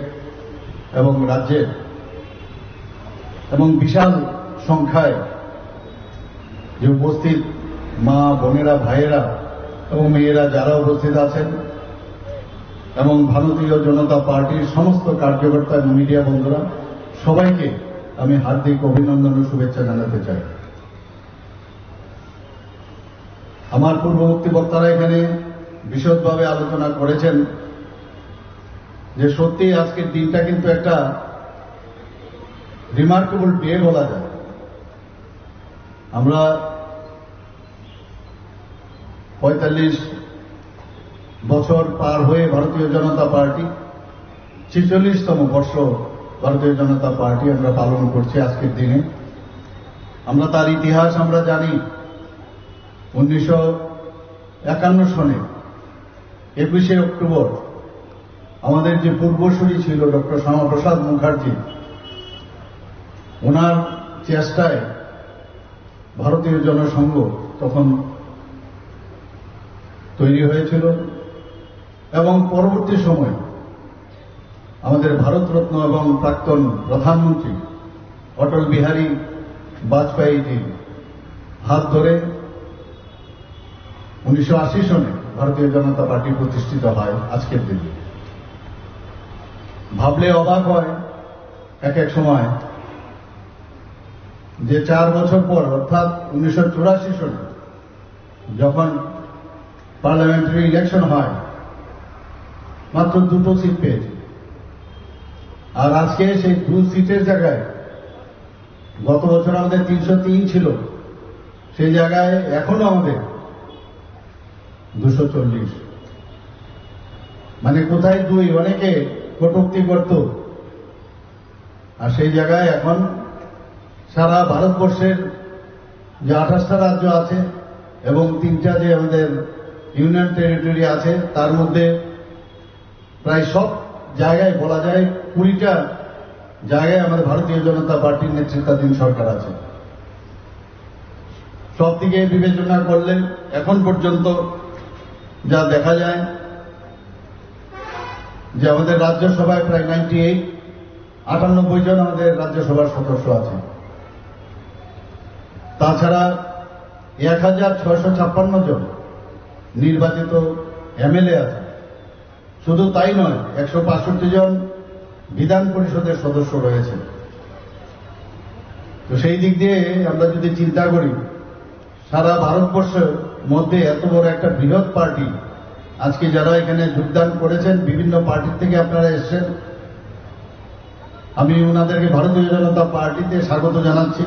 Speaker 4: এবং রাজ্যের, এবং বিশাল সংখ্যায় যে উপস্থিত মা বোনেরা, ভাইয়েরা এবং মেয়েরা যারা উপস্থিত আছেন, এবং ভারতীয় জনতা পার্টির সমস্ত কার্যকর্তা এবং মিডিয়া বন্ধুরা, সবাইকে আমি হার্দিক অভিনন্দন ও শুভেচ্ছা জানাতে চাই। আমার পূর্ববর্তী বক্তারা এখানে বিশদভাবে আলোচনা করেছেন যে সত্যি আজকের দিনটা কিন্তু একটা রিমার্কেবল ডে বলা যায়। আমরা ৪৫ বছর পার হয়ে ভারতীয় জনতা পার্টি ৪৬তম বর্ষ ভারতীয় জনতা পার্টি আমরা পালন করছি আজকের দিনে। আমরা তার ইতিহাস আমরা জানি। ১৯৫১ সনে ২১শে অক্টোবর আমাদের যে পূর্বসূরি ছিল ডক্টর শ্যামাপ্রসাদ মুখার্জি, ওনার চেষ্টায় ভারতীয় জনসংঘ তখন তৈরি হয়েছিল, এবং পরবর্তী সময় আমাদের ভারতরত্ন এবং প্রাক্তন প্রধানমন্ত্রী অটল বিহারী বাজপেয়ীজির হাত ধরে ১৯৮০ সনে ভারতীয় জনতা পার্টি প্রতিষ্ঠিত হয় আজকের দিনে। ভাবলে অবাক হয় এক এক সময় যে ৪ বছর পর, অর্থাৎ ১৯৮৪ সনে যখন পার্লামেন্টারি ইলেকশন হয়, মাত্র 2টো সিট পেয়েছে। আর আজকে সেই 2 সিটের জায়গায় গত বছর আমাদের 303 ছিল, সেই জায়গায় এখনো আমাদের 240। মানে কোথায় 2, অনেকে কটূক্তি করত, আর সেই জায়গায় এখন সারা ভারতবর্ষের যে 28টা রাজ্য আছে এবং 3টা যে আমাদের ইউনিয়ন টেরিটরি আছে, তার মধ্যে প্রায় সব জায়গায় বলা যায় 20টা জায়গায় আমাদের ভারতীয় জনতা পার্টির নেতৃত্বাধীন সরকার আছে। সব দিকে বিবেচনা করলে এখন পর্যন্ত যা দেখা যায় যে আমাদের রাজ্যসভায় প্রায় 98 জন আমাদের রাজ্যসভার সদস্য আছে। তাছাড়া 1656 জন নির্বাচিত এমএলএ আছে। শুধু তাই নয়, 165 জন বিধান পরিষদের সদস্য রয়েছে। তো সেই দিক দিয়ে আমরা যদি চিন্তা করি, সারা ভারতবর্ষের মধ্যে এত বড় একটা বৃহৎ পার্টি, আজকে যারা এখানে যোগদান করেছেন বিভিন্ন পার্টি থেকে আপনারা এসেছেন, আমি ওনাদেরকে ভারতীয় জনতা পার্টিতে স্বাগত জানাচ্ছি।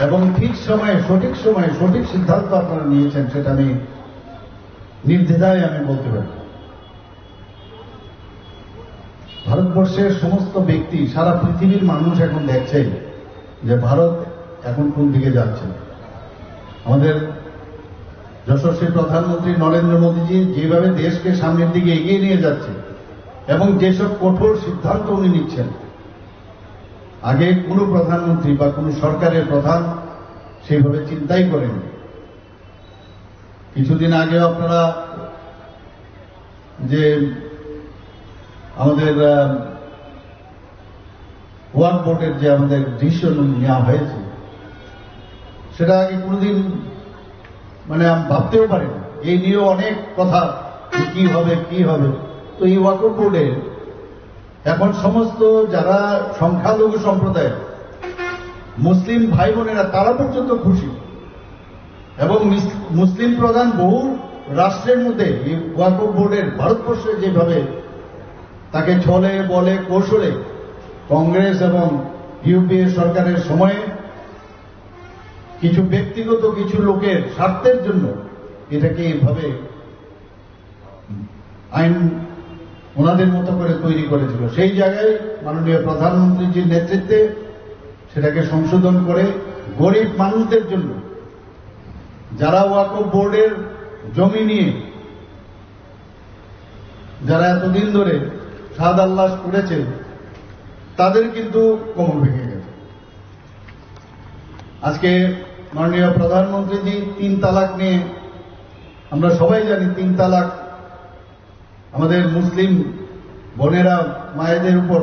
Speaker 4: এবং ঠিক সময়ে সঠিক সিদ্ধান্ত আপনারা নিয়েছেন, সেটা আমি নির্দ্বিধায় আমি বলতে পারি। ভারতবর্ষের সমস্ত ব্যক্তি, সারা পৃথিবীর মানুষ এখন দেখছে যে ভারত এখন কোন দিকে যাচ্ছে। আমাদের যশস্বী প্রধানমন্ত্রী নরেন্দ্র মোদীজি যেভাবে দেশকে সামনের দিকে এগিয়ে নিয়ে যাচ্ছে এবং যেসব কঠোর সিদ্ধান্ত উনি নিচ্ছেন, আগে কোনো প্রধানমন্ত্রী বা কোনো সরকারের প্রধান সেইভাবে চিন্তাই করেন। কিছুদিন আগেও আপনারা যে আমাদের ওয়ার্ক বোর্ডের যে আমাদের ডিসিশন নেওয়া হয়েছে, সেটা আগে কোনোদিন মানে আমি ভাবতেও পারি না। এই নিয়েও অনেক কথা, কি হবে। তো এই ওয়ার্ক বোর্ডে এখন সমস্ত যারা সংখ্যালঘু সম্প্রদায়, মুসলিম ভাই বোনেরা, তারা পর্যন্ত খুশি। এবং মুসলিম প্রধান বহু রাষ্ট্রের মধ্যে এই ওয়াকফ বোর্ডের ভারতবর্ষে যেভাবে তাকে ছলে বলে কৌশলে কংগ্রেস এবং ইউপিএ সরকারের সময়ে কিছু ব্যক্তিগত কিছু লোকের স্বার্থের জন্য এটাকে এইভাবে আইন ওনাদের মতো করে তৈরি করেছিল, সেই জায়গায় মাননীয় প্রধানমন্ত্রীজির নেতৃত্বে সেটাকে সংশোধন করে গরিব মানুষদের জন্য, যারা ওয়াকফ বোর্ডের জমি নিয়ে যারা এতদিন ধরে সাদ আল্লাহ করেছে, তাদের কিন্তু কোমর ভেঙে গেছে। আজকে মাননীয় প্রধানমন্ত্রীজি 3 তালাক নিয়ে, আমরা সবাই জানি 3 তালাক আমাদের মুসলিম বোনেরা মায়েদের উপর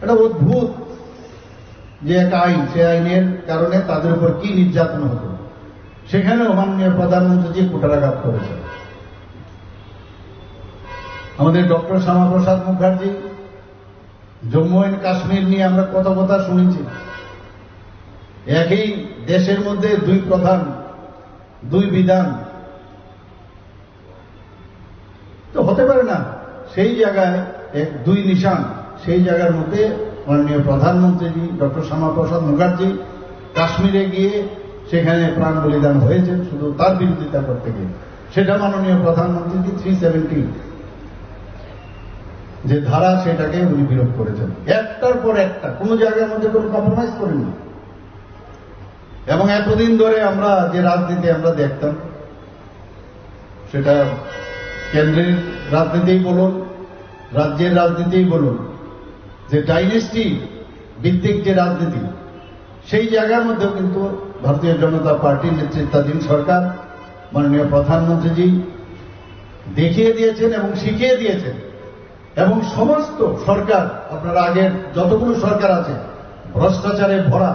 Speaker 4: একটা অদ্ভুত যে একটা আইন, সে আইনের কারণে তাদের উপর কি নির্যাতন হতো, সেখানেও মাননীয় প্রধানমন্ত্রীজি কুঠারাঘাত করেছেন। আমাদের ডক্টর শ্যামাপ্রসাদ মুখার্জি, জম্মু এন্ড কাশ্মীর নিয়ে আমরা কত কথা শুনেছি। একই দেশের মধ্যে 2 প্রধান, 2 বিধান, তো হতে পারে না। সেই জায়গায় 2 নিশান, সেই জায়গার মধ্যে মাননীয় প্রধানমন্ত্রীজি ডক্টর শ্যামাপ্রসাদ মুখার্জি কাশ্মীরে গিয়ে সেখানে প্রাণ বলিদান হয়েছে শুধু তার বিরোধিতা করতে গিয়ে। সেটা মাননীয় প্রধানমন্ত্রীজি 370 যে ধারা, সেটাকে উনি বিরোধ করেছেন। একটার পর একটা, কোনো জায়গার মধ্যে কোনো কম্প্রোমাইজ করেননি। এবং এতদিন ধরে আমরা যে রাজনীতি আমরা দেখতাম, সেটা কেন্দ্রের রাজনীতিই বলুন, রাজ্যের রাজনীতিই বলুন, যে ডাইনেস্টি ভিত্তিক যে রাজনীতি, সেই জায়গার মধ্যেও কিন্তু ভারতীয় জনতা পার্টির নেতৃত্বাধীন সরকার, মাননীয় প্রধানমন্ত্রীজি দেখিয়ে দিয়েছেন এবং শিখিয়ে দিয়েছেন। এবং সমস্ত সরকার, আপনারা আগের যতগুলো সরকার আছে, ভ্রষ্টাচারে ভরা,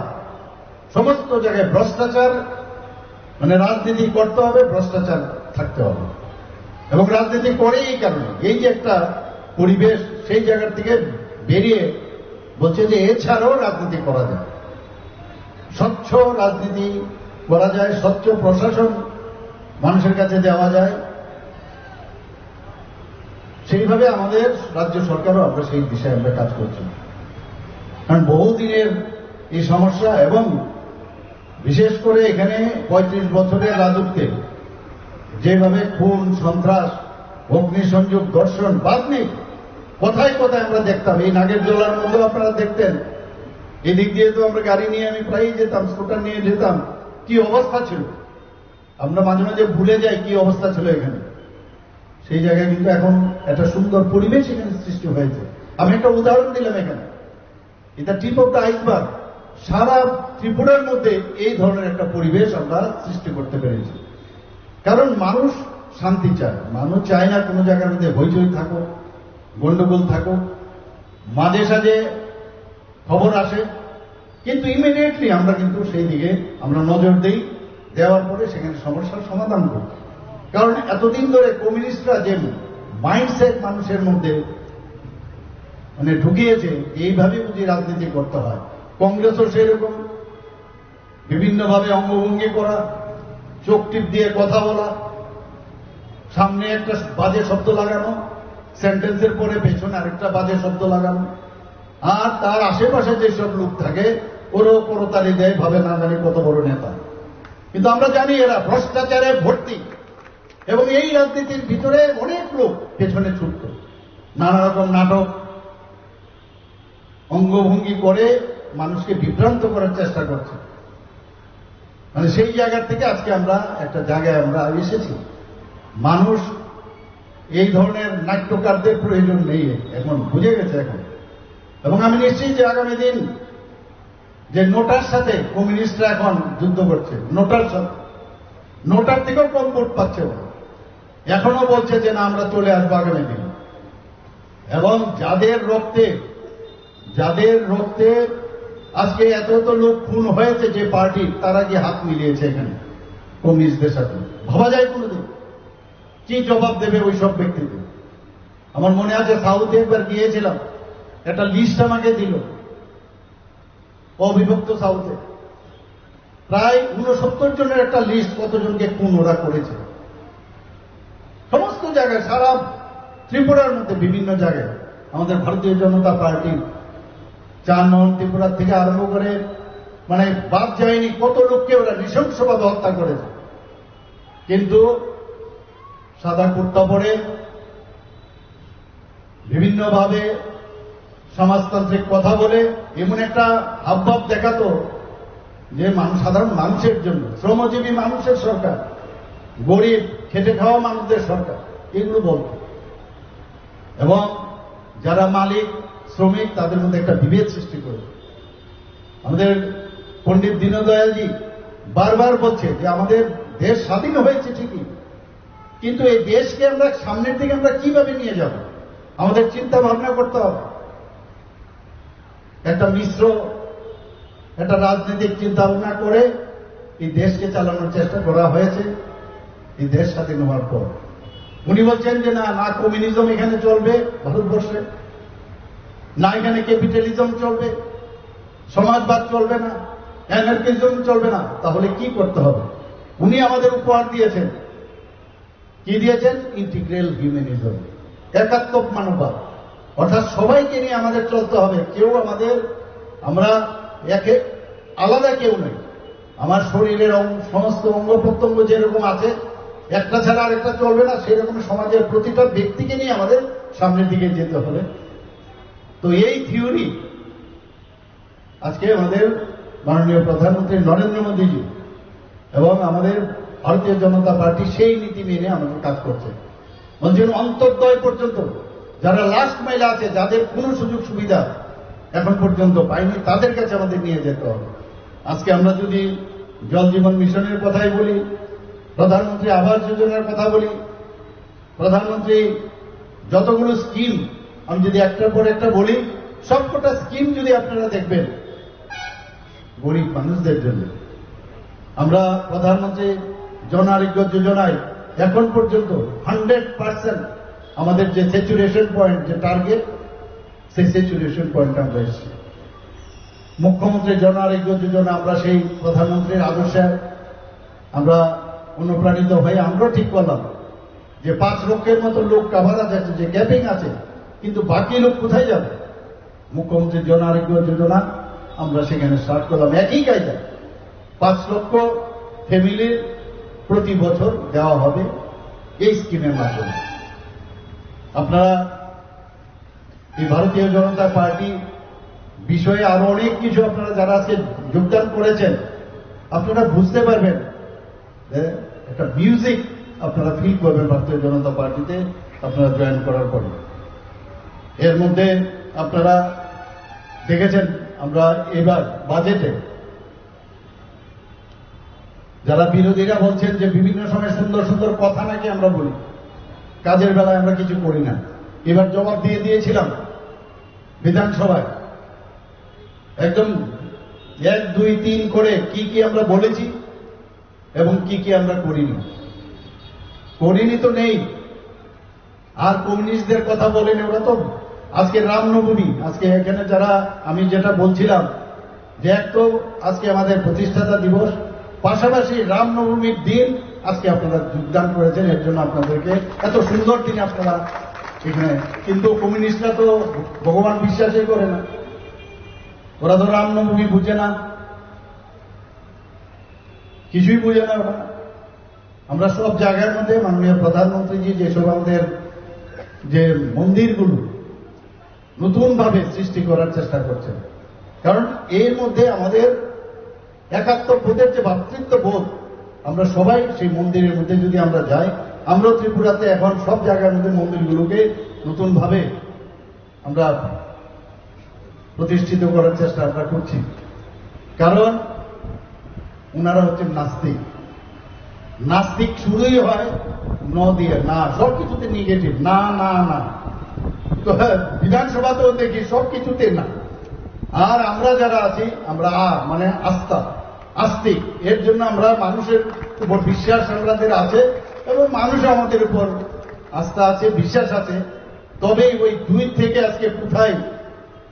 Speaker 4: সমস্ত জায়গায় ভ্রষ্টাচার, মানে রাজনীতি করতে হবে, ভ্রষ্টাচার থাকতে হবে। এবং রাজনীতি করে এই কারণে, এই যে একটা পরিবেশ, সেই জায়গার থেকে বেরিয়ে বলছে যে এছাড়াও রাজনীতি করা যায়, স্বচ্ছ রাজনীতি করা যায়, স্বচ্ছ প্রশাসন মানুষের কাছে দেওয়া যায়। সেইভাবে আমাদের রাজ্য সরকারও আমরা সেই দিশায় আমরা কাজ করছি। কারণ বহুদিনের এই সমস্যা এবং বিশেষ করে এখানে ৩৫ বছরের রাজত্বে যেভাবে খুন, সন্ত্রাস, অগ্নিসংযোগ, ধর্ষণ বাদ নেই, কোথায় কোথায় আমরা দেখতাম। এই নাগের জলার মধ্যেও আপনারা দেখতেন, এদিক দিয়ে তো আমরা গাড়ি নিয়ে আমি প্রায়ই যেতাম, স্কুটার নিয়ে যেতাম, কি অবস্থা ছিল আমরা মাঝে মাঝে ভুলে যাই কি অবস্থা ছিল এখানে। সেই জায়গায় কিন্তু এখন একটা সুন্দর পরিবেশ এখানে সৃষ্টি হয়েছে। আমি একটা উদাহরণ দিলাম, এখানে এটা টিপ অফ দ্য আইসবার্গ। সারা ত্রিপুরার মধ্যে এই ধরনের একটা পরিবেশ আমরা সৃষ্টি করতে পেরেছি। কারণ মানুষ শান্তি চায়, মানুষ চায় না কোনো জায়গার মধ্যে হইচই থাকুক, গন্ডগোল থাকুক, মাঝে সাঝে খবর আসে, কিন্তু ইমিডিয়েটলি আমরা কিন্তু সেই দিকে আমরা নজর দিই, দেওয়ার পরে সেখানে সমস্যার সমাধান করি। কারণ এতদিন ধরে কমিউনিস্টরা যে মাইন্ডসেট মানুষের মধ্যে মানে ঢুকিয়েছে, এইভাবে বুঝি রাজনীতি করতে হয়। কংগ্রেসও সেরকম, বিভিন্নভাবে অঙ্গভঙ্গি করা, চোখ টিপ দিয়ে কথা বলা, সামনে একটা বাজে শব্দ লাগানো, সেন্টেন্সের পরে পেছনে আরেকটা বাজে শব্দ লাগানো, আর তার আশেপাশে যেসব লোক থাকে ওরও করতালি দেয়, ভাবে না জানি কত বড় নেতা। কিন্তু আমরা জানি এরা ভ্রষ্টাচারে ভর্তি, এবং এই রাজনীতির ভিতরে অনেক লোক পেছনে ছুটত, নানা রকম নাটক অঙ্গভঙ্গি করে মানুষকে বিভ্রান্ত করার চেষ্টা করছে। মানে সেই জায়গা থেকে আজকে আমরা একটা জায়গায় আমরা এসেছি। মানুষ এই ধরনের নাট্যকারদের প্রয়োজন নেই, এখন বুঝে গেছে এখন। এবং আমি নিশ্চিত যে আগামী দিন যে নোটার সাথে কমিউনিস্টরা এখন যুদ্ধ করছে, নোটার সাথে, নোটার থেকেও কম ভোট পাচ্ছে ওরা, এখনো বলছে যে না আমরা চলে আসবো আগামী দিন। এবং যাদের রক্তে আজকে এত এত লোক খুন হয়েছে যে পার্টি, তারা গিয়ে হাত মিলিয়েছে এখানে কমিউনিস্টদের সাথে, ভাবা যায় কোনোদিন কি জবাব দেবে ওই সব ব্যক্তিকে। আমার মনে আছে সাউথে একবার গিয়েছিলাম, একটা লিস্ট আমাকে দিল, অবিভক্ত সাউথে প্রায় 69 জনের একটা লিস্ট, কতজনকে খুন ওরা করেছে সমস্ত জায়গায়, সারা ত্রিপুরার মধ্যে বিভিন্ন জায়গায়। আমাদের ভারতীয় জনতা পার্টি 4 নং ত্রিপুরা থেকে আরম্ভ করে মানে বাদ যায়নি, কত লোককে ওরা নৃশংসভাবে হত্যা করেছে। কিন্তু সাদা কুর্তা পরে বিভিন্নভাবে সমাজতান্ত্রিক কথা বলে এমন একটা হাবভাব দেখাতো যে সাধারণ মানুষের জন্য, শ্রমজীবী মানুষের সরকার, গরিব খেটে খাওয়া মানুষদের সরকার, এগুলো বলত। এবং যারা মালিক শ্রমিক তাদের মধ্যে একটা বিভেদ সৃষ্টি করে। আমাদের পণ্ডিত দীনদয়ালজি বারবার বলছে যে আমাদের দেশ স্বাধীন হয়েছে ঠিকই, কিন্তু এই দেশকে আমরা সামনের দিকে আমরা কিভাবে নিয়ে যাব, আমাদের চিন্তা ভাবনা করতে হবে। একটা মিশ্র একটা রাজনৈতিক চিন্তা ভাবনা করে এই দেশকে চালানোর চেষ্টা করা হয়েছে এই দেশ স্বাধীন হওয়ার পর। উনি বলছেন যে না কমিউনিজম এখানে চলবে ভারতবর্ষে, না এখানে ক্যাপিটালিজম চলবে, সমাজবাদ চলবে না, অ্যানার্কিজম চলবে না। তাহলে কি করতে হবে? উনি আমাদের উপহার দিয়েছেন, কি দিয়েছেন? ইন্টিগ্রাল হিউম্যানিজম, একাত্মক মানববাদ। অর্থাৎ সবাইকে নিয়ে আমাদের চলতে হবে, কেউ আমরা একে আলাদা কেউ নেই। আমার শরীরের সমস্ত অঙ্গ প্রত্যঙ্গ যেরকম আছে, একটা ছাড়া আরেকটা চলবে না, সেরকম সমাজের প্রতিটা ব্যক্তিকে নিয়ে আমাদের সামনের দিকে যেতে হবে। তো এই থিওরি আজকে আমাদের মাননীয় প্রধানমন্ত্রী নরেন্দ্র মোদীজি এবং আমাদের ভারতীয় জনতা পার্টি সেই নীতি মেনে আমাদের কাজ করছে। বলছেন অন্তর্দয় পর্যন্ত যারা লাস্ট মাইলে আছে, যাদের কোনো সুযোগ সুবিধা এখন পর্যন্ত পায়নি, তাদের কাছে আমাদের নিয়ে যেতে হবে। আজকে আমরা যদি জল জীবন মিশনের কথাই বলি, প্রধানমন্ত্রী আবাস যোজনার কথা বলি, প্রধানমন্ত্রী যতগুলো স্কিম, আমি যদি একটার পর একটা বলি, সবকটা স্কিম যদি আপনারা দেখবেন গরিব মানুষদের জন্য। আমরা প্রধানমন্ত্রী জন আরোগ্য যোজনায় এখন পর্যন্ত 100% আমাদের যে স্যাচুরেশন পয়েন্ট, যে টার্গেট, সেই স্যাচুরেশন পয়েন্টে আমরা এসেছি। মুখ্যমন্ত্রী জন আরোগ্য যোজনা আমরা সেই প্রধানমন্ত্রীর আদর্শে আমরা অনুপ্রাণিত হয়ে আমরা ঠিক করলাম যে 5 লক্ষের মতো লোক কাভারেজ আছে, যে ক্যাপিং আছে, কিন্তু বাকি লোক কোথায় যাবে? মুখ্যমন্ত্রীর জন আরোগ্য যোজনা আমরা সেখানে স্টার্ট করলাম একই কায়দায়। 5 লক্ষ ফ্যামিলির প্রতি বছর দেওয়া হবে এই স্কিমের মাধ্যমে। আপনারা এই ভারতীয় জনতা পার্টি বিষয়ে আরো অনেক কিছু আপনারা যারা আজকে যোগদান করেছেন আপনারা বুঝতে পারবেন, একটা মিউজিক আপনারা ফিল করবেন ভারতীয় জনতা পার্টিতে আপনারা জয়েন করার পরে। এর মধ্যে আপনারা দেখেছেন আমরা এবার বাজেটে যারা বিরোধীরা বলছেন যে বিভিন্ন সময় সুন্দর সুন্দর কথা নাকি আমরা বলি, কাজের বেলায় আমরা কিছু করি না। এবার জবাব দিয়ে দিয়েছিলাম বিধানসভায় একদম 1, 2, 3 করে কি কি আমরা বলেছি এবং কি কি আমরা করিনি তো নেই। আর কমিউনিস্টদের কথা বলেন, ওরা তো আজকে রামনবমী, আজকে এখানে যারা আমি যেটা বলছিলাম যে এক তো আজকে আমাদের প্রতিষ্ঠাতা দিবস, পাশাপাশি রামনবমীর দিন আজকে আপনারা যোগদান করেছেন, এর জন্য আপনাদেরকে এত সুন্দর দিন আপনারা এখানে। কিন্তু কমিউনিস্টরা তো ভগবান বিশ্বাসই করে না, ওরা তো রামনবমী বুঝে না, কিছুই বুঝে না ওরা। আমরা সব জায়গার মধ্যে মাননীয় প্রধানমন্ত্রীজি যেসব আমাদের যে মন্দিরগুলো নতুনভাবে সৃষ্টি করার চেষ্টা করছেন, কারণ এর মধ্যে আমাদের একাত্মবোধের যে ভ্রাতৃত্ববোধ, আমরা সবাই সেই মন্দিরের মধ্যে যদি আমরা যাই, আমরা ত্রিপুরাতে এখন সব জায়গার মধ্যে মন্দিরগুলোকে নতুনভাবে আমরা প্রতিষ্ঠিত করার চেষ্টা আমরা করছি। কারণ ওনারা হচ্ছেন নাস্তিক। নাস্তিক শুরুই হয় ন দিয়ে, না, সবকিছুতে নেগেটিভ, না না না। তো বিধানসভাতেও দেখি সবকিছুতে না। আর আমরা যারা আছি আমরা মানে আস্তিক। এর জন্য আমরা মানুষের উপর বিশ্বাস আমাদের আছে এবং মানুষ আমাদের উপর আস্থা আছে, বিশ্বাস আছে। তবেই ওই 2 থেকে আজকে কোথায়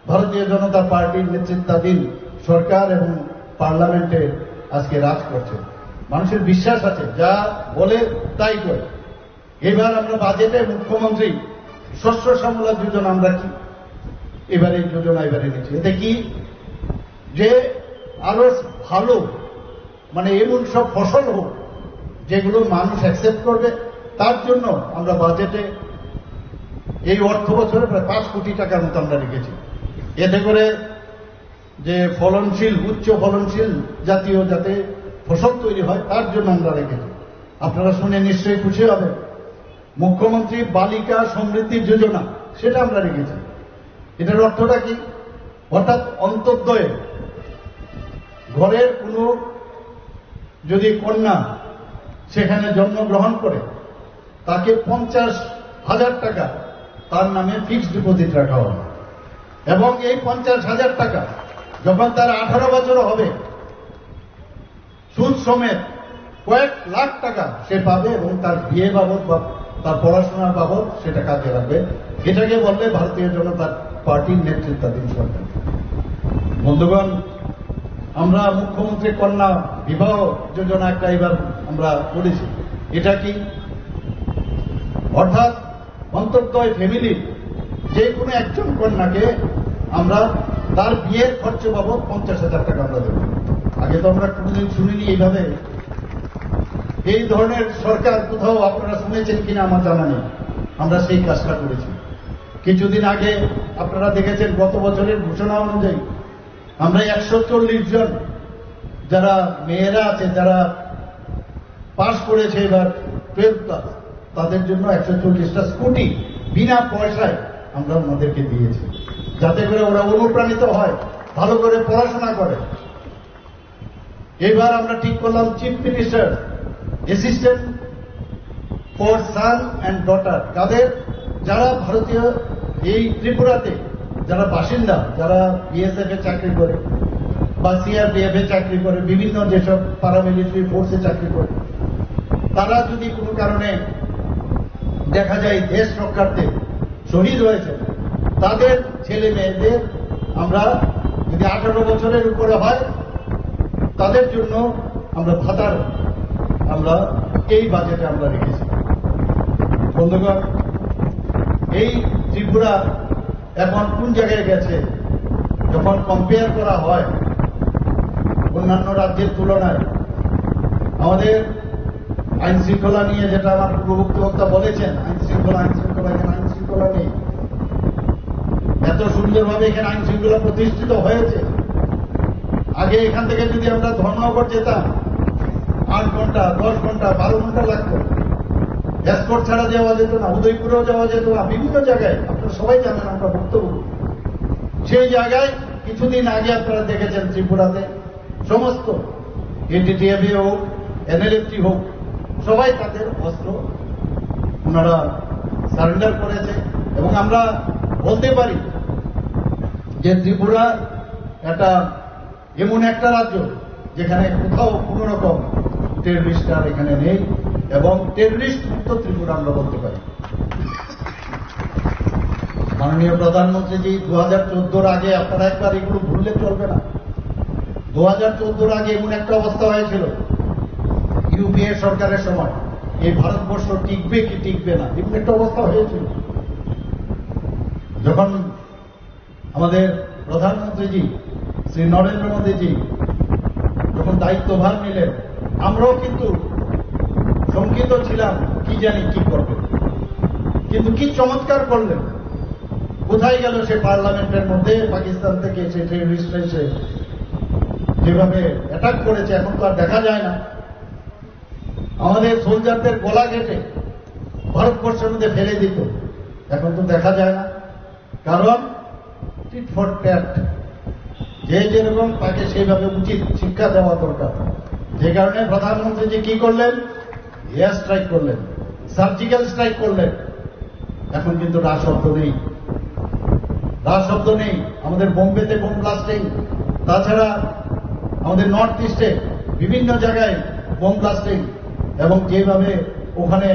Speaker 4: ভারতীয় জনতা পার্টির নেতৃত্বাধীন সরকার এবং পার্লামেন্টে আজকে রাজ করছে। মানুষের বিশ্বাস আছে, যা বলে তাই করে। এবার আমরা বাজেটে মুখ্যমন্ত্রী শস্য শ্যামলা যোজনা আমরা কি এবারে যোজনা এনেছি। এতে কি যে আরো ভালো মানে এমন সব ফসল হোক যেগুলো মানুষ অ্যাকসেপ্ট করবে, তার জন্য আমরা বাজেটে এই অর্থ বছরে প্রায় 5 কোটি টাকার মতো আমরা রেখেছি। এতে করে যে ফলনশীল, উচ্চ ফলনশীল জাতীয় যাতে ফসল তৈরি হয় তার জন্য আমরা রেখেছি। আপনারা শুনে নিশ্চয়ই খুশি হবে, মুখ্যমন্ত্রী বালিকা সমৃদ্ধি যোজনা সেটা আমরা রেখেছি। এটার অর্থটা কি? অর্থাৎ অন্তর্দয়ে ঘরের কোনো যদি কন্যা সেখানে জন্মগ্রহণ করে তাকে 50,000 টাকা তার নামে ফিক্সড ডিপোজিট রাখা হবে এবং এই 50,000 টাকা যখন তার 18 বছর হবে সুদ সমেত কয়েক লাখ টাকা সে পাবে এবং তার বিয়ে বাবদ বা তার পড়াশোনার বাবদ সেটা কাজে লাগবে। এটাকে বলবে ভারতীয় জনতা পার্টির নেতৃত্বাধীন সরকার। বন্ধুগণ, আমরা মুখ্যমন্ত্রী কন্যা বিবাহ যোজনা একটা এবার আমরা করেছি। এটা কি? অর্থাৎ অন্তর্দয় ফ্যামিলি যে কোনো একজন কন্যাকে আমরা তার বিয়ের খরচ বাবদ 50,000 টাকা আমরা দেব। আগে তো আমরা কোনোদিন শুনিনি এইভাবে। এই ধরনের সরকার কোথাও আপনারা শুনেছেন কিনা আমার জানা নেই। আমরা সেই কাজটা করেছি। কিছুদিন আগে আপনারা দেখেছেন গত বছরের ঘোষণা অনুযায়ী আমরা 140 জন যারা মেয়েরা আছে যারা পাশ করেছে এবার 12 ক্লাস, তাদের জন্য 140টা স্কুটি বিনা পয়সায় আমরা ওনাদেরকে দিয়েছি, যাতে করে ওরা অনুপ্রাণিত হয়, ভালো করে পড়াশোনা করে। এবার আমরা ঠিক করলাম chief minister assistant for sun and daughter, তাদের যারা ভারতীয় এই ত্রিপুরাতে যারা বাসিন্দা, যারা বিএসএফ এ চাকরি করে বা সিআরপিএফ এ চাকরি করে, বিভিন্ন যেসব প্যারামিলিটারি ফোর্সে চাকরি করে, তারা যদি কোনো কারণে দেখা যায় দেশ রক্ষার্থে শহীদ হয়েছে, তাদের ছেলে মেয়েদের আমরা যদি 18 বছরের উপরে হয় তাদের জন্য আমরা ভাতার আমরা এই বাজেটে আমরা রেখেছি। বন্ধুগণ, এই ত্রিপুরা এখন কোন জায়গায় গেছে যখন কম্পেয়ার করা হয় অন্যান্য রাজ্যের তুলনায়? আমাদের আইন শৃঙ্খলা নিয়ে যেটা আমার পূর্ববর্তী বক্তা বলেছেন, আইন শৃঙ্খলা এখানে আইন শৃঙ্খলা নেই। এত সুন্দরভাবে এখানে আইন শৃঙ্খলা প্রতিষ্ঠিত হয়েছে। আগে এখান থেকে যদি আমরা ধর্মনগর যেতাম 8 ঘন্টা, 10 ঘন্টা, 12 ঘন্টা লাগতো। এসকোর্ট ছাড়া যাওয়া যেত না, উদয়পুরেও যাওয়া যেত না, বিভিন্ন জায়গায়। আপনারা সবাই জানেন, আমরা বক্তব্য। সেই জায়গায় কিছুদিন আগে আপনারা দেখেছেন ত্রিপুরাতে সমস্ত এনডিটিএফ হোক, এনএলএফটি হোক, সবাই তাদের অস্ত্র ওনারা সারেন্ডার করেছে। এবং আমরা বলতে পারি যে ত্রিপুরা একটা এমন একটা রাজ্য যেখানে কোথাও কোন রকম টেররিস্ট আর এখানে নেই, এবং টেররিস্ট মুক্ত ত্রিপুরা আমরা বলতে পারি। মাননীয় প্রধানমন্ত্রীজি 2014 আগে, আপনারা একবার এগুলো ভুললে চলবে না, 2014 আগে এমন একটা অবস্থা হয়েছিল ইউপিএ সরকারের সময়, এই ভারতবর্ষ টিকবে কি টিকবে না, এমন একটা অবস্থা হয়েছিল। যখন আমাদের প্রধানমন্ত্রীজি শ্রী নরেন্দ্র মোদীজি যখন দায়িত্বভার নিলেন, আমরাও কিন্তু শঙ্কিত ছিলাম, কি জানি কি করবে। কিন্তু কি চমৎকার করলেন! কোথায় গেল সে পার্লামেন্টের মধ্যে পাকিস্তান থেকে এসে টেররিস্ট এসে যেভাবে অ্যাটাক করেছে, এখন তো আর দেখা যায় না। আমাদের সোলজারদের গলা কেটে ভারতবর্ষের মধ্যে ফেলে দিত, এখন তো দেখা যায় না। কারণ টিট ফর ট্যাট, যে যেরকম তাকে সেইভাবে উচিত শিক্ষা দেওয়া দরকার। যে কারণে প্রধানমন্ত্রীজি কি করলেন? এয়ার স্ট্রাইক করলেন, সার্জিক্যাল স্ট্রাইক করলেন। এখন কিন্তু রাজশব্দ নেই, রাজশব্দ নেই। আমাদের বোম্বেতে বোম ব্লাস্টিং, তাছাড়া আমাদের নর্থ ইস্টে বিভিন্ন জায়গায় বোম ব্লাস্টিং, এবং যেভাবে ওখানে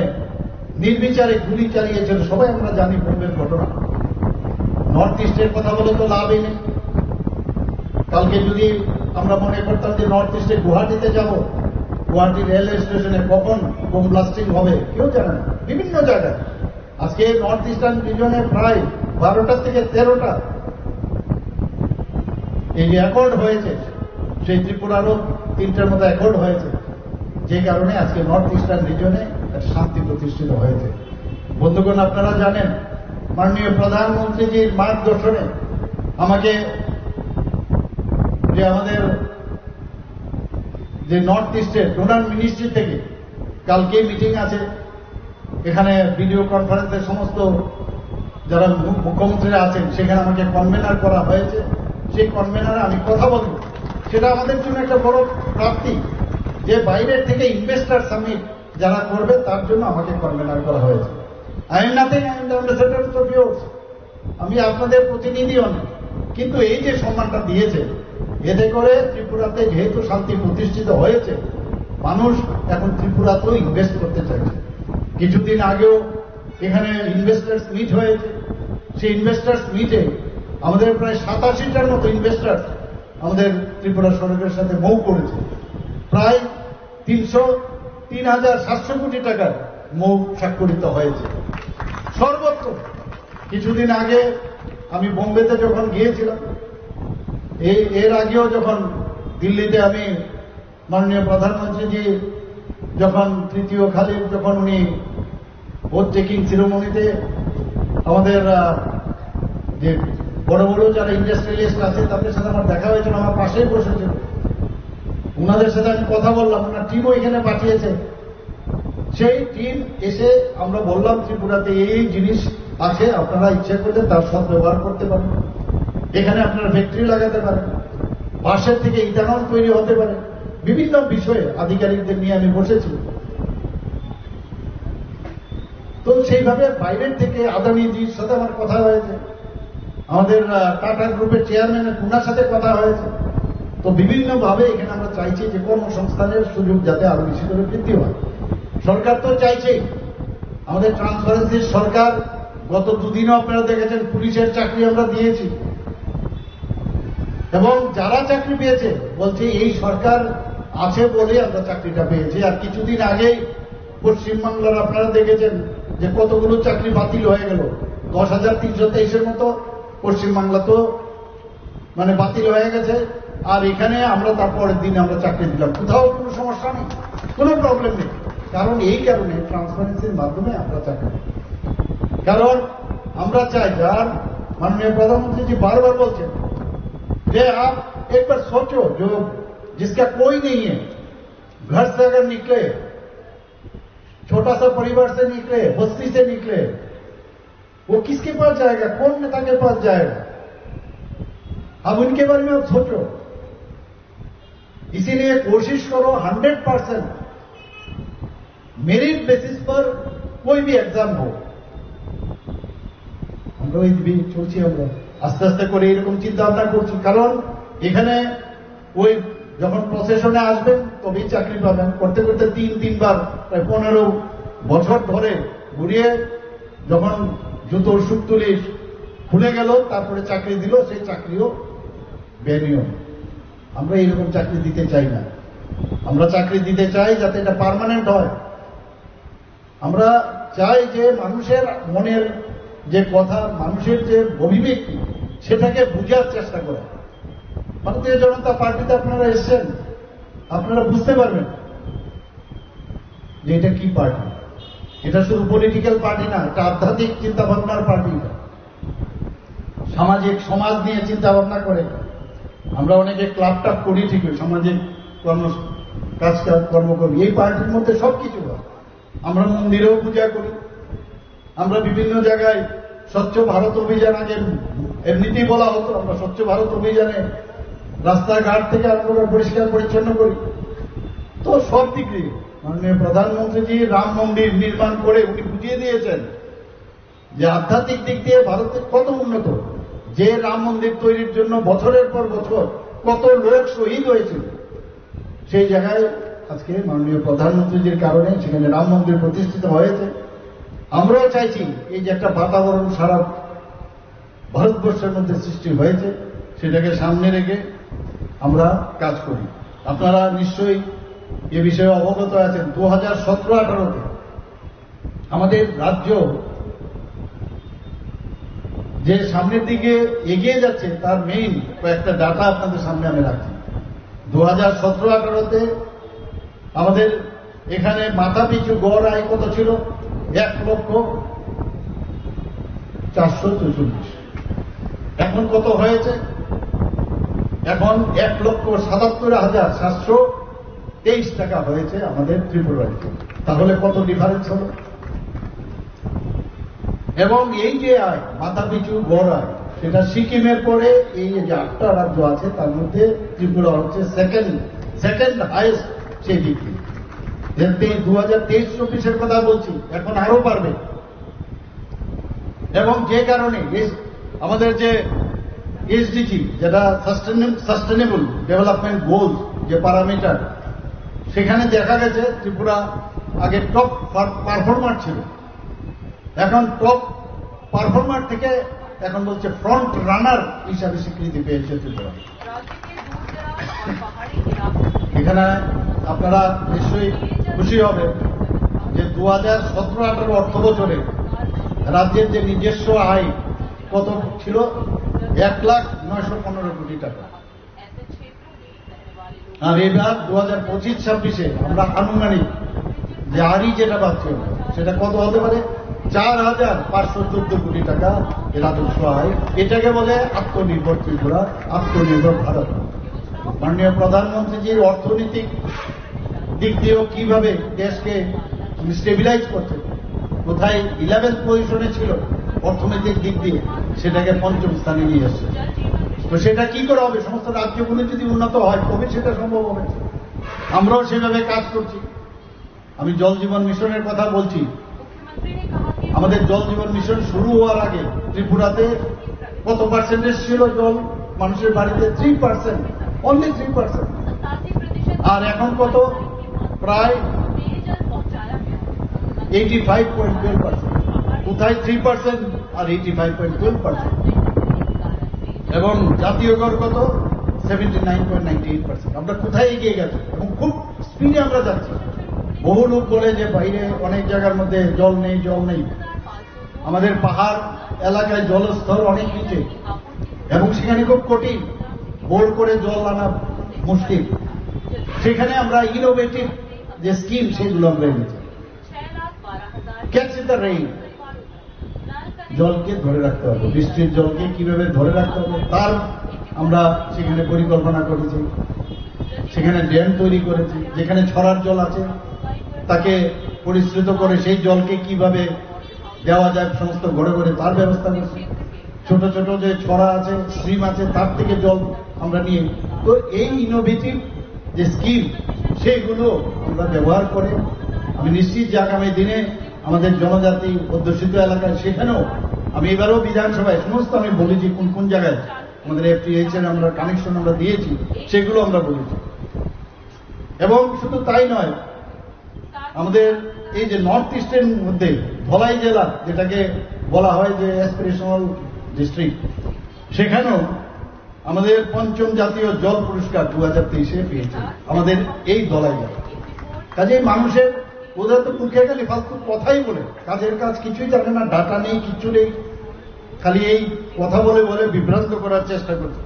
Speaker 4: নির্বিচারে গুলি চালিয়েছিল সবাই আমরা জানি বোম্বের ঘটনা। নর্থ ইস্টের কথা বলে তো লাভই নেই। কালকে যদি আমরা মনে করতাম যে নর্থ ইস্টে গুয়াহাটিতে যাব, গুয়াহাটি রেলওয়ে স্টেশনে কখন বোম ব্লাস্টিং হবে কেউ জানে না, বিভিন্ন জায়গায়। আজকে নর্থ ইস্টার্ন রিজনে প্রায় 12টা থেকে 13টা এই যে অ্যাকর্ড হয়েছে, সেই ত্রিপুরারও 3টার মতো অ্যাকর্ড হয়েছে, যে কারণে আজকে নর্থ ইস্টার্ন রিজনে শান্তি প্রতিষ্ঠিত হয়েছে। বন্ধুগণ, আপনারা জানেন মাননীয় প্রধানমন্ত্রীজির মার্গদর্শনে আমাকে যে আমাদের যে নর্থ ইস্টের ডোনার মিনিস্ট্রি থেকে কালকে মিটিং আছে, এখানে ভিডিও কনফারেন্সে সমস্ত যারা মুখ্যমন্ত্রীরা আছেন সেখানে আমাকে কনভেনার করা হয়েছে। সেই কনভেনারে আমি কথা বলব, সেটা আমাদের জন্য একটা বড় প্রাপ্তি যে বাইরের থেকে ইনভেস্টার সামিট যারা করবে তার জন্য আমাকে কনভেনার করা হয়েছে। I am nothing, I am the ambassador of yours. আমি আপনাদের প্রতিনিধিও না, কিন্তু এই যে সম্মানটা দিয়েছে, এতে করে ত্রিপুরাতে যেহেতু শান্তি প্রতিষ্ঠিত হয়েছে, মানুষ এখন ত্রিপুরাতেও ইনভেস্ট করতে চাইছে। কিছুদিন আগেও এখানে ইনভেস্টার্স মিট হয়েছে, সেই ইনভেস্টার্স মিটে আমাদের প্রায় 87টার মতো ইনভেস্টার্স আমাদের ত্রিপুরা সরকারের সাথে মৌ করেছে। প্রায় 3,700 কোটি টাকার মৌ স্বাক্ষরিত হয়েছে সর্বত্র। কিছুদিন আগে আমি বোম্বেতে যখন গিয়েছিলাম, এর আগেও যখন দিল্লিতে আমি মাননীয় প্রধানমন্ত্রীজি যখন তৃতীয় খালিফ যখন উনি ভোট টেকিং সিরিমনিতে আমাদের যে বড় বড় যারা ইন্ডাস্ট্রিয়ালিস্ট আছে তাদের সাথে আমার দেখা হয়েছিল, আমার পাশেই বসেছিল। ওনাদের সাথে আমি কথা বললাম, ওনার টিমও এখানে পাঠিয়েছে। সেই টিম এসে আমরা বললাম ত্রিপুরাতে এই জিনিস আছে, আপনারা ইচ্ছে করলে তার সৎ ব্যবহার করতে পারেন। এখানে আপনারা ফ্যাক্টরি লাগাতে পারেন, বাঁশের থেকে ইথানল তৈরি হতে পারে। বিভিন্ন বিষয়ে আধিকারিকদের নিয়ে আমি বসেছি। তো সেইভাবে বাইরের থেকে আদানিজির সাথে আমার কথা হয়েছে, আমাদের টাটা গ্রুপের চেয়ারম্যানের ওনার সাথে কথা হয়েছে। তো বিভিন্নভাবে এখানে আমরা চাইছি যে কর্মসংস্থানের সুযোগ যাতে আরো বেশি করে বৃদ্ধি হয়। সরকার তো চাইছেই, আমাদের ট্রান্সপারেন্সির সরকার গত দুদিনও আপনারা দেখেছেন পুলিশের চাকরি আমরা দিয়েছি, এবং যারা চাকরি পেয়েছে বলছে এই সরকার আছে বলে আমরা চাকরিটা পেয়েছি। আর কিছুদিন আগেই পশ্চিমবাংলার আপনারা দেখেছেন যে কতগুলো চাকরি বাতিল হয়ে গেল। 10,323-এর মতো পশ্চিমবাংলা তো মানে বাতিল হয়ে গেছে, আর এখানে আমরা তারপরের দিন আমরা চাকরি দিলাম, কোথাও কোনো সমস্যা নেই, কোনো প্রবলেম নেই। কারণ এই কারণে ট্রান্সপারেন্সির মাধ্যমে আমরা চাকরি দিই। কারণ আমরা চাই, যার माननीय प्रधानमंत्री जी बार बार बोलते हैं कि आप एक बार सोचो, जो जिसका कोई नहीं है, घर से अगर निकले, छोटा सा परिवार से निकले, बस्ती से निकले, वो किसके पास जाएगा, कौन नेता के पास जाएगा? अब उनके बारे में आप सोचो। इसीलिए कोशिश करो 100% मेरिट बेसिस पर कोई भी एग्जाम हो। আমরা ওই চলছি, আমরা আস্তে আস্তে করে এরকম চিন্তা ভাবনা করছি। কারণ এখানে ওই যখন প্রসেশনে আসবেন তবেই চাকরি পাবেন। করতে করতে 3-3 বার প্রায় 15 বছর ধরে ঘুরিয়ে যখন জুতোর সুতলি খুলে গেল, তারপরে চাকরি দিল, সেই চাকরিও বেনিয়ম। আমরা এরকম চাকরি দিতে চাই না। আমরা চাকরি দিতে চাই যাতে এটা পার্মানেন্ট হয়। আমরা চাই যে মানুষের মনের যে কথা, মানুষের যে অভিব্যক্তি, সেটাকে বুঝার চেষ্টা করে। ভারতীয় জনতা পার্টিতে আপনারা এসছেন, আপনারা বুঝতে পারবেন যে এটা কি পার্টি। এটা শুধু পলিটিক্যাল পার্টি না, এটা আধ্যাত্মিক চিন্তা ভাবনার পার্টি। সামাজিক সমাজ নিয়ে চিন্তা ভাবনা করে। আমরা অনেকে ক্লাব টাপ করি, ঠিকই সামাজিক কর্ম করি। এই পার্টির মধ্যে সবকিছু হয়। আমরা মন্দিরেও পূজা করি, আমরা বিভিন্ন জায়গায় স্বচ্ছ ভারত অভিযান, আগে এমনিতেই বলা হতো, আমরা স্বচ্ছ ভারত অভিযানে রাস্তাঘাট থেকে আরম্ভ করে পরিষ্কার পরিচ্ছন্ন করি। তো সব দিক দিয়ে মাননীয় প্রধানমন্ত্রীজি রাম মন্দির নির্মাণ করে উনি বুঝিয়ে দিয়েছেন যে আধ্যাত্মিক দিক দিয়ে ভারতের কত উন্নত। যে রাম মন্দির তৈরির জন্য বছরের পর বছর কত লোক শহীদ হয়েছিল, সেই জায়গায় আজকে মাননীয় প্রধানমন্ত্রীজির কারণে সেখানে রাম মন্দির প্রতিষ্ঠিত হয়েছে। আমরাও চাইছি এই যে একটা বাতাবরণ সারা ভারতবর্ষের মধ্যে সৃষ্টি হয়েছে, সেটাকে সামনে রেখে আমরা কাজ করি। আপনারা নিশ্চয়ই এ বিষয়ে অবগত আছেন। 2017-18-তে আমাদের রাজ্য যে সামনের দিকে এগিয়ে যাচ্ছে তার মেইন কয়েকটা ডাটা আপনাদের সামনে আমি রাখছি। 2017-18-তে আমাদের এখানে মাথা পিছু গড় আয় কত ছিল? 1,444,000। এখন কত হয়েছে? এখন 1,77,723 টাকা হয়েছে আমাদের ত্রিপুরায়। তাহলে কত ডিফারেন্স হলো? এবং এই যে আয়, মাথা পিছু গড় আয়, সেটা সিকিমের পরে এই যে 8টা রাজ্য আছে তার মধ্যে ত্রিপুরা হচ্ছে সেকেন্ড হাইয়েস্ট সেই দিক থেকে। 2023-24-এর কথা বলছি, এখন আরো বাড়বে। এবং যে কারণে আমাদের যে এসডিজি, যেটা সাস্টেনেবল ডেভেলপমেন্ট গোলস যে প্যারামিটার, সেখানে দেখা গেছে ত্রিপুরা আগে টপ পারফর্মার ছিল, এখন টপ পারফর্মার থেকে এখন বলছে ফ্রন্ট রানার হিসাবে স্বীকৃতি পেয়েছে ত্রিপুরা। এখানে আপনারা নিশ্চয়ই খুশি হবে যে 2017-18 অর্থ বছরে রাজ্যের যে নিজস্ব আয় কত ছিল? 1,09,15 কোটি টাকা। আর এবার 2025-26-এ আমরা আনুমানিক যে আরই যেটা পাচ্ছি সেটা কত হতে পারে? 4,514 কোটি টাকা এর রাজস্ব আয়। এটাকে বলে আত্মনির্ভর ত্রিপুরা, আত্মনির্ভর ভারত। মাননীয় প্রধানমন্ত্রীজির অর্থনৈতিক দিক দিয়েও কিভাবে দেশকে স্টেবিলাইজ করছে, কোথায় 11th পজিশনে ছিল অর্থনৈতিক দিক দিয়ে, সেটাকে 5ম স্থানে নিয়ে এসছে। তো সেটা কি করে হবে? সমস্ত রাজ্যগুলো যদি উন্নত হয় তবে সেটা সম্ভব হবে। আমরাও সেভাবে কাজ করছি। আমি জল জীবন মিশনের কথা বলছি। আমাদের জল জীবন মিশন শুরু হওয়ার আগে ত্রিপুরাতে কত পার্সেন্টেজ ছিল জল মানুষের বাড়িতে? 3%, অনলি 3%। আর এখন কত? প্রায় 85.12%। কোথায় 3% আর 85.12%। এবং জাতীয় গড় কত? 79.98%। আমরা কোথায় এগিয়ে গেছি এবং খুব স্পিডে আমরা যাচ্ছি। বহু লোক বলে যে বাইরে অনেক জায়গার মধ্যে জল নেই, জল নেই। আমাদের পাহাড় এলাকায় জলস্তর অনেক নিচে এবং সেখানে খুব কঠিন, বোর করে জল আনা মুশকিল। সেখানে আমরা ইনোভেটিভ যে স্কিম সেগুলো আমরা এনেছি। ক্যাচ দ্য রেইন, জলকে ধরে রাখতে হবে, বৃষ্টির জলকে কিভাবে ধরে রাখতে হবে তার আমরা সেখানে পরিকল্পনা করেছি। সেখানে ড্যাম তৈরি করেছি, যেখানে ছড়ার জল আছে তাকে পরিশ্রুত করে সেই জলকে কিভাবে দেওয়া যায় সমস্ত ঘরে ঘরে তার ব্যবস্থা করছি। ছোট ছোট যে ছড়া আছে, স্ট্রিম আছে, তার থেকে জল আমরা নিয়ে, তো এই ইনোভেটিভ যে স্কিম সেইগুলো আমরা ব্যবহার করে আমি নিশ্চিত যে আগামী দিনে আমাদের জনজাতি অধ্যুষিত এলাকায় সেখানেও আমি এবারও বিধানসভায় সমস্ত আমি বলেছি কোন কোন জায়গায় আমাদের FTH এর আমরা কানেকশন আমরা দিয়েছি সেগুলো আমরা বলেছি। এবং শুধু তাই নয়, আমাদের এই যে নর্থ ইস্টের মধ্যে ধলাই জেলা যেটাকে বলা হয় যে অ্যাসপিরেশনাল ডিস্ট্রিক্ট, সেখানেও আমাদের ৫ম জাতীয় জল পুরস্কার 2023-এ পেয়েছে আমাদের এই ধলাই জেলা। কাজেই মানুষের ওদের তো মুখে খালি ফালতু কথাই বলে, কাজের কাজ কিছুই জানে না, ডাটা নেই, কিচ্ছু নেই, খালি এই কথা বলে বলে বিভ্রান্ত করার চেষ্টা করছে।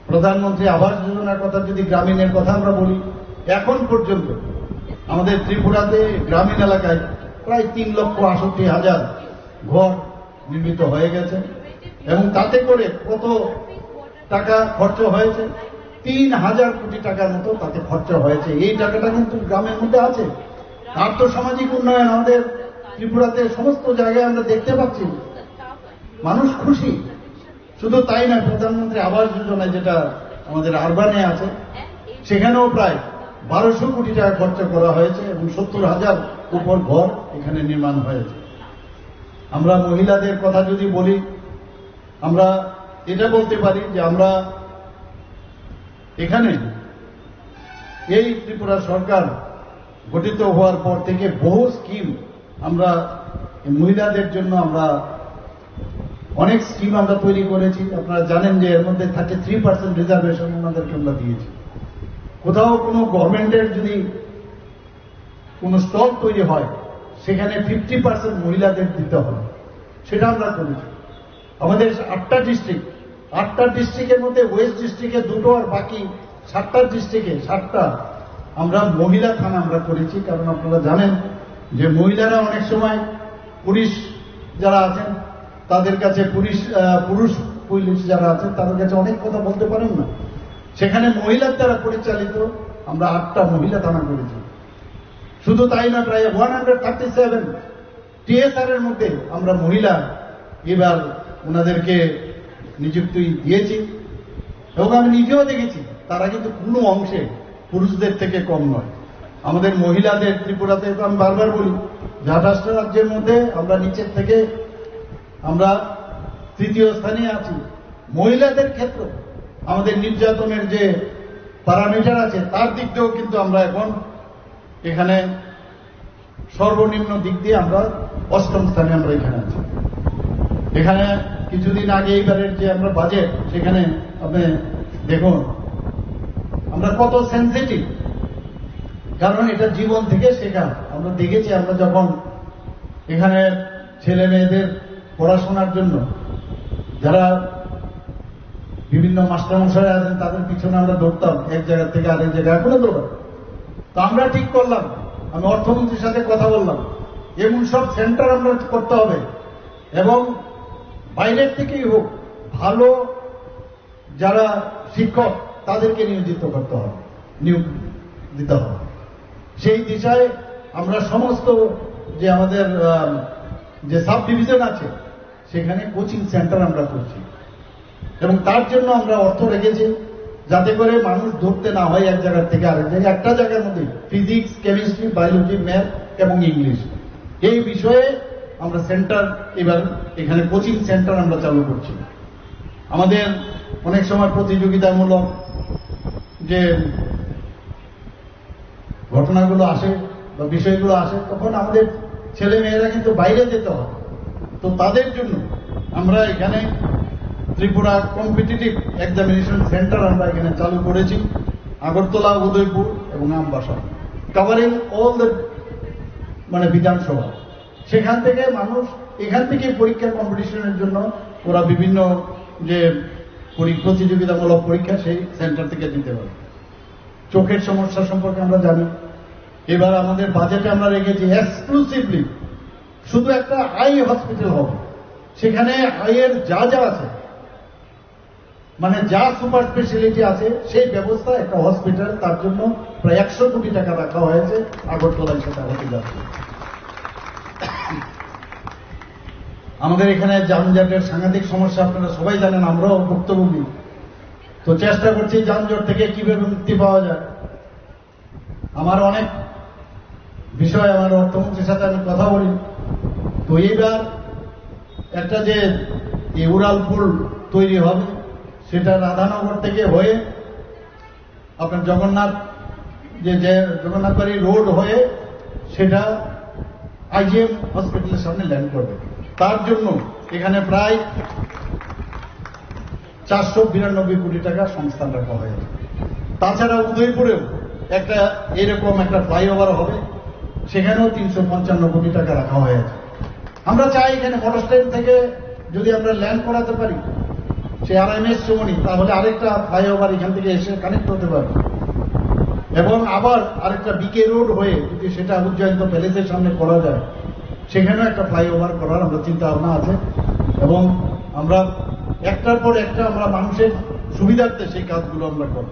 Speaker 4: প্রধানমন্ত্রী আবাস যোজনার কথা যদি গ্রামীণের কথা আমরা বলি, এখন পর্যন্ত আমাদের ত্রিপুরাতে গ্রামীণ এলাকায় প্রায় ৩,৬৮,০০০ ঘর নির্মিত হয়ে গেছে এবং তাতে করে কত টাকা খরচ হয়েছে, ৩,০০০ কোটি টাকার মতো তাতে খরচ হয়েছে। এই টাকাটা কিন্তু গ্রামের মধ্যে আছে। আর্থসামাজিক উন্নয়ন আমাদের ত্রিপুরাতে সমস্ত জায়গায় আমরা দেখতে পাচ্ছি, মানুষ খুশি। শুধু তাই নয়, প্রধানমন্ত্রী আবাস যোজনায় যেটা আমাদের আরবানে আছে সেখানেও প্রায় ১২০০ কোটি টাকা খরচ করা হয়েছে এবং ৭০,০০০ উপর ঘর এখানে নির্মাণ হয়েছে। আমরা মহিলাদের কথা যদি বলি, আমরা এটা বলতে পারি যে আমরা এখানে এই ত্রিপুরা সরকার গঠিত হওয়ার পর থেকে বহু স্কিম আমরা মহিলাদের জন্য আমরা অনেক স্কিম আমরা তৈরি করেছি। আপনারা জানেন যে এর মধ্যে 33% রিজার্ভেশন ওনাদেরকে আমরা দিয়েছি। কোথাও কোনো গভর্নমেন্টের যদি কোনো স্টল তৈরি হয় সেখানে 50% মহিলাদের দিতে হবে, সেটা আমরা করেছি। আমাদের 8টা ডিস্ট্রিক্ট, 8টা ডিস্ট্রিক্টের মধ্যে ওয়েস্ট ডিস্ট্রিক্টে 2টো আর বাকি 7টা ডিস্ট্রিক্টে 7টা আমরা মহিলা থানা আমরা করেছি। কারণ আপনারা জানেন যে মহিলারা অনেক সময় পুলিশ যারা আছেন তাদের কাছে পুরুষ পুলিশ যারা আছেন তাদের কাছে অনেক কথা বলতে পারেন না, সেখানে মহিলার দ্বারা পরিচালিত আমরা 8টা মহিলা থানা করেছি। শুধু তাই না, প্রায় 137 TSR এর মধ্যে আমরা মহিলা এবার ওনাদেরকে নিযুক্তি দিয়েছি এবং আমি নিজেও দেখেছি তারা কিন্তু কোনো অংশে পুরুষদের থেকে কম নয়। আমাদের মহিলাদের ত্রিপুরাতে, আমি বারবার বলি, 28টা রাজ্যের মধ্যে আমরা নিচের থেকে আমরা 3য় স্থানে আছি। মহিলাদের ক্ষেত্রে আমাদের নির্যাতনের যে প্যারামিটার আছে তার দিক দিয়েও কিন্তু আমরা এখন এখানে সর্বনিম্ন দিক দিয়ে আমরা 8ম স্থানে আমরা এখানে আছি। এখানে কিছুদিন আগে এইবারের যে আমরা বাজেট, সেখানে আপনি দেখুন আমরা কত সেন্সিটিভ, কারণ এটা জীবন থেকে শেখা। আমরা দেখেছি, আমরা যখন এখানে ছেলে মেয়েদের পড়াশোনার জন্য যারা বিভিন্ন মাস্টারমশাই আছেন তাদের পিছনে আমরা দৌড়তাম এক জায়গা থেকে আরেক জায়গায়, এখনো দৌড়াম। তো আমরা ঠিক করলাম, আমি অর্থমন্ত্রীর সাথে কথা বললাম, এমন সব সেন্টার আমরা করতে হবে এবং বাইরের থেকেই হোক ভালো যারা শিক্ষক তাদেরকে নিয়োজিত করতে হবে, নিয়োগ দিতে হবে। সেই দিশায় আমরা সমস্ত যে আমাদের যে সাব ডিভিশন আছে সেখানে কোচিং সেন্টার আমরা করছি এবং তার জন্য আমরা অর্থ রেখেছি যাতে করে মানুষ ধরতে না হয় এক জায়গার থেকে আরেক জায়গায়। একটা জায়গার মধ্যে ফিজিক্স, কেমিস্ট্রি, বায়োলজি, ম্যাথ এবং ইংলিশ এই বিষয়ে আমরা সেন্টার এবার এখানে কোচিং সেন্টার আমরা চালু করছি। আমাদের অনেক সময় প্রতিযোগিতামূলক যে ঘটনাগুলো আসে বা বিষয়গুলো আসে তখন আমাদের ছেলে মেয়েরা কিন্তু বাইরে যেতে হয়, তো তাদের জন্য আমরা এখানে ত্রিপুরা কম্পিটিটিভ এক্সামিনেশন সেন্টার আমরা এখানে চালু করেছি। আগরতলা, উদয়পুর এবং আমবাসা, কাভারিং অল দ্য বিধানসভা। সেখান থেকে মানুষ এখান থেকে পরীক্ষা কম্পিটিশনের জন্য ওরা বিভিন্ন যে প্রতিযোগিতামূলক পরীক্ষা সেই সেন্টার থেকে দিতে পারে। চোখের সমস্যা সম্পর্কে আমরা জানি। এবার আমাদের বাজেটে আমরা রেখেছি এক্সক্লুসিভলি শুধু একটা আই হসপিটাল হবে। সেখানে আইয়ের যা যা আছে, যা সুপার স্পেশালিটি আছে সেই ব্যবস্থা একটা হসপিটাল, তার জন্য প্রায় 100 কোটি টাকা রাখা হয়েছে। আগরতলায় সেটা হতে যাচ্ছে। আমাদের এখানে যানজটের সাংঘাতিক সমস্যা, আপনারা সবাই জানেন, আমরাও ভুক্তভোগী। তো চেষ্টা করছি যানজট থেকে কিভাবে মুক্তি পাওয়া যায়। আমার অনেক বিষয় আমার অর্থমন্ত্রীর সাথে আমি কথা বলি। তো এইবার একটা যে উড়ালপুল তৈরি হবে সেটা রাধানগর থেকে হয়ে আপনার জগন্নাথবাড়ি রোড হয়ে সেটা আইজিএম হসপিটালের সামনে ল্যান্ড করবে। তার জন্য এখানে প্রায় 492 কোটি টাকা সংস্থান রাখা হয়েছে। তাছাড়া উদয়পুরেও এরকম একটা ফ্লাইওভার হবে, সেখানেও 355 কোটি টাকা রাখা হয়েছে। আমরা চাই এখানে মোটর স্ট্যান্ড থেকে যদি আমরা ল্যান্ড করাতে পারি সে RMS চৌমনি, তাহলে আরেকটা ফ্লাইওভার এখান থেকে এসে কানেক্ট হতে পারে। এবং আবার আরেকটা বিকে রোড হয়ে যদি সেটা উজ্জয়ন্ত প্যালেসের সামনে করা যায়, সেখানেও একটা ফ্লাইওভার করার আমরা চিন্তা ভাবনা আছে। এবং আমরা একটার পর একটা আমরা মানুষের সুবিধার্থে সেই কাজগুলো আমরা করব।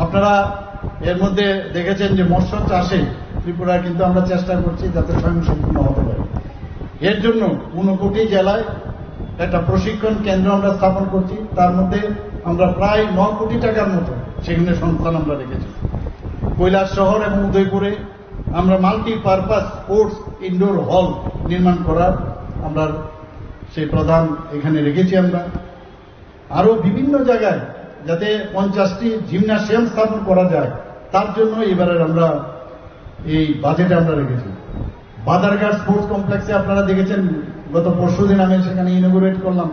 Speaker 4: আপনারা এর মধ্যে দেখেছেন যে মৎস্য চাষে ত্রিপুরায় কিন্তু আমরা চেষ্টা করছি যাতে স্বয়ংসম্পূর্ণ হতে পারে। এর জন্য 59 জেলায় একটা প্রশিক্ষণ কেন্দ্র আমরা স্থাপন করছি। তার মধ্যে আমরা প্রায় 9 কোটি টাকার মতো সেখানে সংস্থান আমরা রেখেছি। কৈলাসহর এবং উদয়পুরে আমরা মাল্টিপারপাস স্পোর্টস ইনডোর হল নির্মাণ করার আমরা সেই প্রধান এখানে রেখেছি। আমরা আরো বিভিন্ন জায়গায় যাতে 50টি জিমনাসিয়াম স্থাপন করা যায়, তার জন্য এবারের আমরা এই বাজেটে আমরা রেখেছি। বাদারঘাট স্পোর্টস কমপ্লেক্সে আপনারা দেখেছেন গত পরশুদিন আমি সেখানে ইনগুরেট করলাম।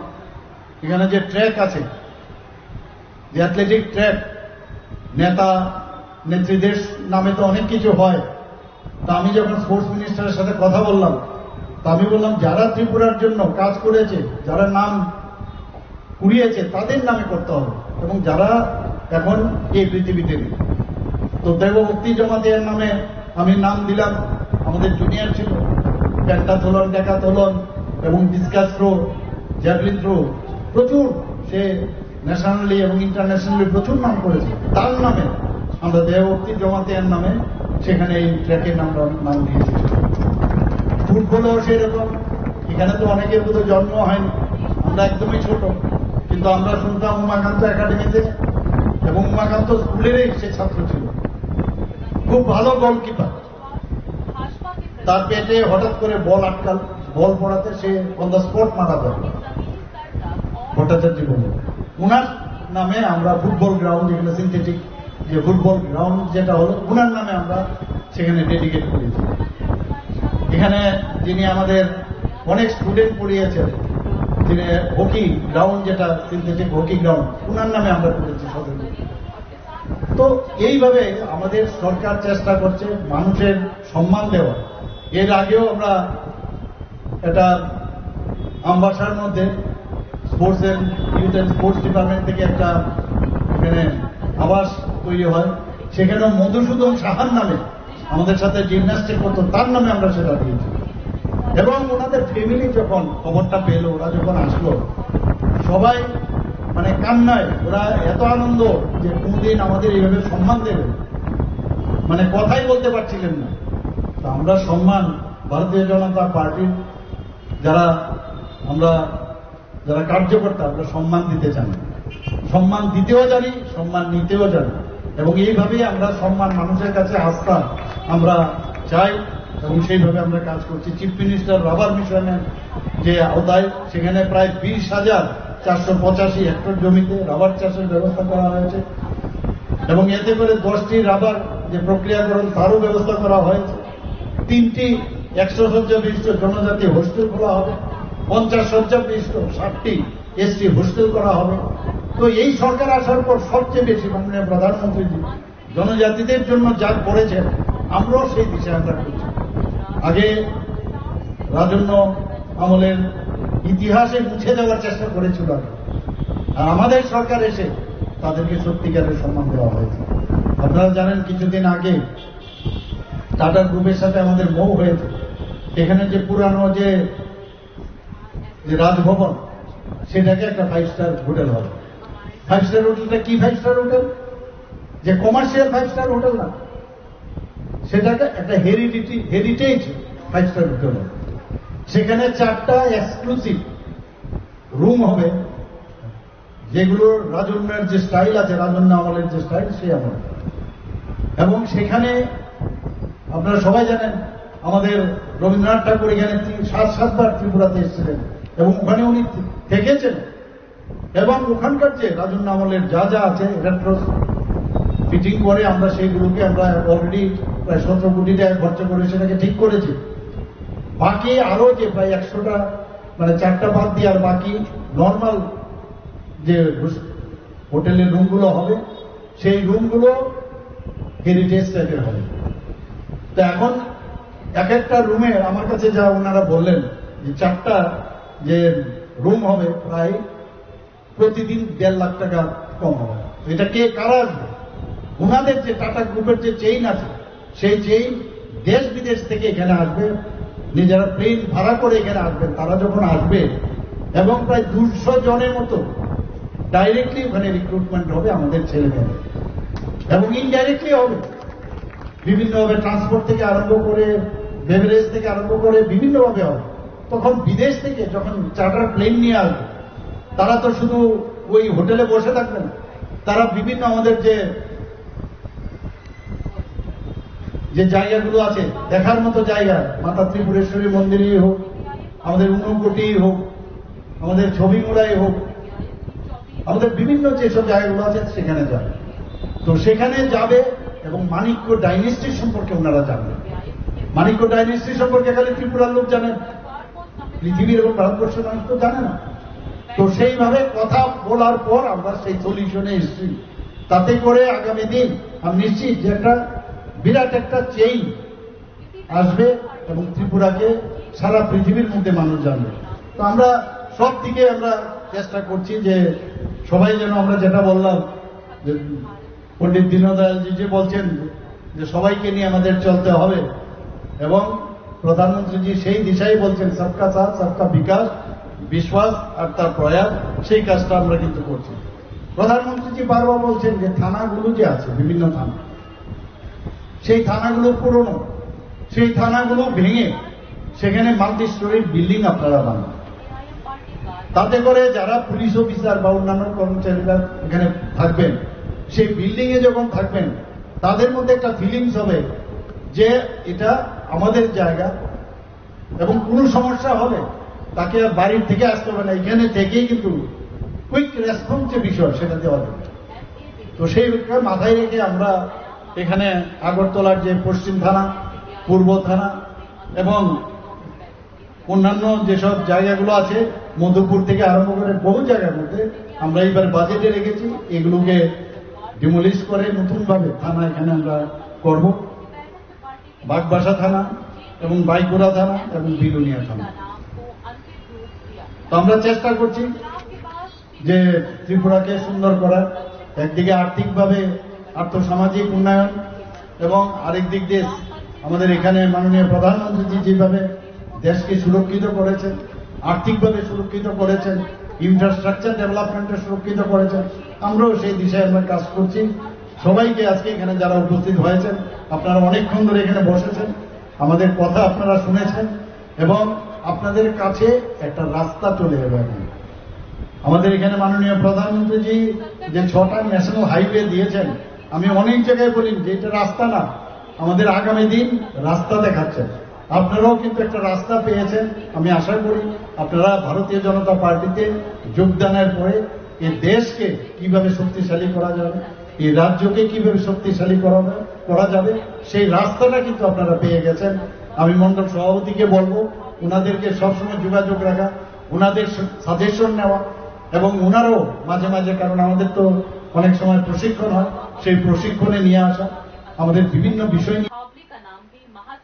Speaker 4: এখানে যে ট্র্যাক আছে, যে অ্যাথলেটিক ট্র্যাক, নেতা নেত্রীদের নামে তো অনেক কিছু হয়। তা আমি যখন স্পোর্টস মিনিস্টারের সাথে কথা বললাম, তা আমি বললাম যারা ত্রিপুরার জন্য কাজ করেছে, যারা নাম কুড়িয়েছে তাদের নামে করতে হবে, এবং যারা এখন এই পৃথিবীতে নেই। তো দেবভক্তি জমাতের নামে আমি নাম দিলাম। আমাদের জুনিয়র ছিল, পেন্টাথলন, ডেকাথলন এবং ডিসকাস থ্রো, জ্যাভলিন থ্রো, প্রচুর সে ন্যাশনালি এবং ইন্টারন্যাশনালি প্রচুর নাম করেছে। তার নামে আমরা দেবভক্তি জমাতের নামে সেখানে এই ট্র্যাকের নাম দিয়েছি। ফুটবলও সেরকম, এখানে তো অনেকের বোধহয় জন্ম হয়নি, আমরা একদমই ছোট, কিন্তু আমরা শুনতাম উমাকান্ত একাডেমিতে, এবং উমাকান্ত স্কুলেরই সে ছাত্র ছিল, খুব ভালো গোলকিপার। তার পেটে হঠাৎ করে বল আটকাল, বল পড়াতে সে অন দ্য স্পট মারা যায় ভট্টাচার্য বলে। উনার নামে আমরা ফুটবল গ্রাউন্ড, যেখানে সিনথেটিক যে ফুটবল গ্রাউন্ড যেটা হলো, উনার নামে আমরা সেখানে ডেডিকেট করেছি। এখানে যিনি আমাদের অনেক স্টুডেন্ট পড়িয়েছেন, যিনি হকি গ্রাউন্ড, যেটা সিনথেটিক হকি গ্রাউন্ড, উনার নামে আমরা করেছি 17। তো এইভাবে আমাদের সরকার চেষ্টা করছে মানুষের সম্মান দেওয়া। এর আগেও আমরা একটা আমবাসার মধ্যে sports and youth and sports department থেকে একটা এখানে আবাস তৈরি হয়, সেখানেও মধুসূদন সাহার নামে আমাদের সাথে জিমন্যাস্টিক করতো, তার নামে আমরা সেটা দিয়েছি। এবং ওনাদের ফ্যামিলি যখন খবরটা পেল, ওরা যখন আসলো, সবাই কান্নায়, ওরা এত আনন্দ যে কোনদিন আমাদের এইভাবে সম্মান দেবে, কথাই বলতে পারছিলেন না। তো আমরা সম্মান, ভারতীয় জনতা পার্টির যারা কার্যকর্তা, আমরা সম্মান দিতে জানি, সম্মান দিতেও জানি, সম্মান নিতেও জানি, এবং এইভাবেই আমরা সম্মান, মানুষের কাছে আস্থা আমরা চাই, এবং সেইভাবে আমরা কাজ করছি। চিফ মিনিস্টার রাবার মিশনের যে আওতায় সেখানে প্রায় 20,485 হেক্টর জমিতে রাবার চাষের ব্যবস্থা করা হয়েছে, এবং এতে করে 10টি রাবার যে প্রক্রিয়াকরণ তারও ব্যবস্থা করা হয়েছে। 3টি 100 শয্যা বিশিষ্ট জনজাতি হোস্টেল খোলা হবে, 50 শয্যা বিশিষ্ট 60টি ST হোস্টেল করা হবে, তো এই সরকার আসার পর সবচেয়ে বেশি মাননীয় প্রধানমন্ত্রীজি জনজাতিদের জন্য যা করেছেন, আমরাও সেই দিশায় আমরা করছি। আগে রাজন্য আমলের ইতিহাসে মুছে দেওয়ার চেষ্টা করেছিল আগে, আর আমাদের সরকার এসে তাদেরকে সত্যিকারের সম্মান দেওয়া হয়েছে। আপনারা জানেন কিছুদিন আগে টাটা গ্রুপের সাথে আমাদের মৌ হয়েছে। এখানে যে পুরানো যে রাজভবন, সেটাকে একটা 5 স্টার হোটেল হবে। 5 স্টার হোটেলটা কি 5 স্টার হোটেল? যে কমার্শিয়াল 5 স্টার হোটেল না, সেটাকে একটা হেরিটেজ 5 স্টার হোটেল হবে। সেখানে 4টা এক্সক্লুসিভ রুম হবে, যেগুলো রাজন্যের যে স্টাইল আছে, রাজন্য আমলের যে স্টাইল, সেই আমল। এবং সেখানে আপনারা সবাই জানেন আমাদের রবীন্দ্রনাথ ঠাকুর এখানে 7বার ত্রিপুরাতে এসেছিলেন এবং ওখানে উনি থেকেছেন। এবং ওখানকার যে রাজন্য আমলের যা যা আছে রেট্রোস ফিটিং করে আমরা সেইগুলোকে আমরা অলরেডি প্রায় 17 কোটি টাকা খরচা করে সেটাকে ঠিক করেছি। বাকি আরো যে প্রায় 100টা, মানে 4টা বাদ দিয়ে আর বাকি নর্মাল যে হোটেলের রুমগুলো হবে, সেই রুমগুলো হেরিটেজ টাইপের হবে। তো এখন এক একটা রুমে আমার কাছে যা ওনারা বললেন যে 4টা যে রুম হবে, প্রায় প্রতিদিন 1.5 লাখ টাকা কম হবে। এটা কে কারা আসবে? ওনাদের যে টাটা গ্রুপের যে চেইন আছে, সেই চেইন দেশ বিদেশ থেকে এখানে আসবে, নিজেরা প্লেন ভাড়া করে এখানে আসবেন। তারা যখন আসবে এবং প্রায় 200 জনের মতো ডাইরেক্টলি ওখানে রিক্রুটমেন্ট হবে আমাদের ছেলেমেয়েদের, এবং ইনডাইরেক্টলি হবে বিভিন্নভাবে, ট্রান্সপোর্ট থেকে আরম্ভ করে, বেভারেজ থেকে আরম্ভ করে বিভিন্নভাবে হবে। তখন বিদেশ থেকে যখন চার্টার প্লেন নিয়ে আসবে, তারা তো শুধু ওই হোটেলে বসে থাকবে না, তারা বিভিন্ন আমাদের যে জায়গাগুলো আছে দেখার মতো জায়গা, মাতা ত্রিপুরেশ্বরী মন্দিরই হোক, আমাদের ঊনকোটি হোক, আমাদের ছবিমুড়াই হোক, আমাদের বিভিন্ন যেসব জায়গাগুলো আছে সেখানে যাবে। তো সেখানে যাবে এবং মাণিক্য ডাইনেস্টি সম্পর্কে ওনারা জানবেন। মাণিক্য ডাইনেস্টি সম্পর্কে খালি ত্রিপুরার লোক জানেন, পৃথিবীর এবং ভারতবর্ষের মানুষ তো জানে না। তো সেইভাবে কথা বলার পর আমরা সেই সলিউশনে এসেছি। তাতে করে আগামী দিন আমি নিশ্চিত যে একটা বিরাট একটা চেইন আসবে এবং ত্রিপুরাকে সারা পৃথিবীর মধ্যে মানুষ জানবে। তো আমরা সব দিকে আমরা চেষ্টা করছি যে সবাই যেন, আমরা যেটা বললাম যে পণ্ডিত দীনদয়ালজি যে বলছেন যে সবাইকে নিয়ে আমাদের চলতে হবে, এবং প্রধানমন্ত্রীজি সেই দিশাই বলছেন সবকা সাথ সবকা বিকাশ, বিশ্বাস আর তার প্রয়াস, সেই কাজটা আমরা কিন্তু করছি। প্রধানমন্ত্রীজি বারবার বলছেন যে থানাগুলো যে আছে, বিভিন্ন থানা, সেই থানাগুলো পুরনো, সেই থানাগুলো ভেঙে সেখানে মাল্টি স্টোরি বিল্ডিং আপনারা বানান। তাতে করে যারা পুলিশ অফিসার বা অন্যান্য কর্মচারীরা এখানে থাকবেন, সেই বিল্ডিং এ যখন থাকবেন, তাদের মধ্যে একটা ফিলিংস হবে যে এটা আমাদের জায়গা, এবং কোনো সমস্যা হলে তাকে আর বাড়ির থেকে আসতে হবে না, এখানে থেকেই কিন্তু কুইক রেসপন্স যে বিষয় সেটা দেওয়া যাবে। তো সেই মাথায় রেখে আমরা এখানে আগরতলার যে পশ্চিম থানা, পূর্ব থানা এবং অন্যান্য যেসব জায়গাগুলো আছে, মধুপুর থেকে আরম্ভ করে বহু জায়গার মধ্যে আমরা এইবার বাজেটে রেখেছি, এগুলোকে ডিমোলিশ করে নতুনভাবে থানা এখানে আমরা করব। বাগবাসা থানা এবং বাইকুড়া থানা এবং বিলুনিয়া থানা। তো আমরা চেষ্টা করছি যে ত্রিপুরাকে সুন্দর করার, একদিকে আর্থিকভাবে আর্থসামাজিক উন্নয়ন, এবং আরেক দিক দিয়ে আমাদের এখানে মাননীয় প্রধানমন্ত্রী যেভাবে দেশকে সুরক্ষিত করেছেন, আর্থিকভাবে সুরক্ষিত করেছেন, ইনফ্রাস্ট্রাকচার ডেভেলপমেন্টে সুরক্ষিত করেছেন, আমরাও সেই দিশায় আমরা কাজ করছি। সবাইকে আজকে এখানে যারা উপস্থিত হয়েছেন, আপনারা অনেকক্ষণ ধরে এখানে বসেছেন, আমাদের কথা আপনারা শুনেছেন, এবং আপনাদের কাছে একটা রাস্তা চলে যাবে। এখন আমাদের এখানে মাননীয় প্রধানমন্ত্রীজি যে 6টা ন্যাশনাল হাইওয়ে দিয়েছেন, আমি অনেক জায়গায় বলি যে এটা রাস্তা না, আমাদের আগামী দিন রাস্তা দেখাচ্ছেন। আপনারাও কিন্তু একটা রাস্তা পেয়েছেন। আমি আশা করি আপনারা ভারতীয় জনতা পার্টিতে যোগদানের পরে এই দেশকে কিভাবে শক্তিশালী করা যাবে, এই রাজ্যকে কিভাবে শক্তিশালী করা যাবে, সেই রাস্তাটা কিন্তু আপনারা পেয়ে গেছেন। আমি মন্ডল সভাপতিকে বলবো ওনাদেরকে সবসময় যোগাযোগ রাখা, ওনাদের সাজেশন নেওয়া, এবং ওনারও মাঝে মাঝে, কারণ আমাদের তো অনেক সময় প্রশিক্ষণ হয়, সেই প্রশিক্ষণে নিয়ে আসা, আমাদের বিভিন্ন বিষয় নিয়ে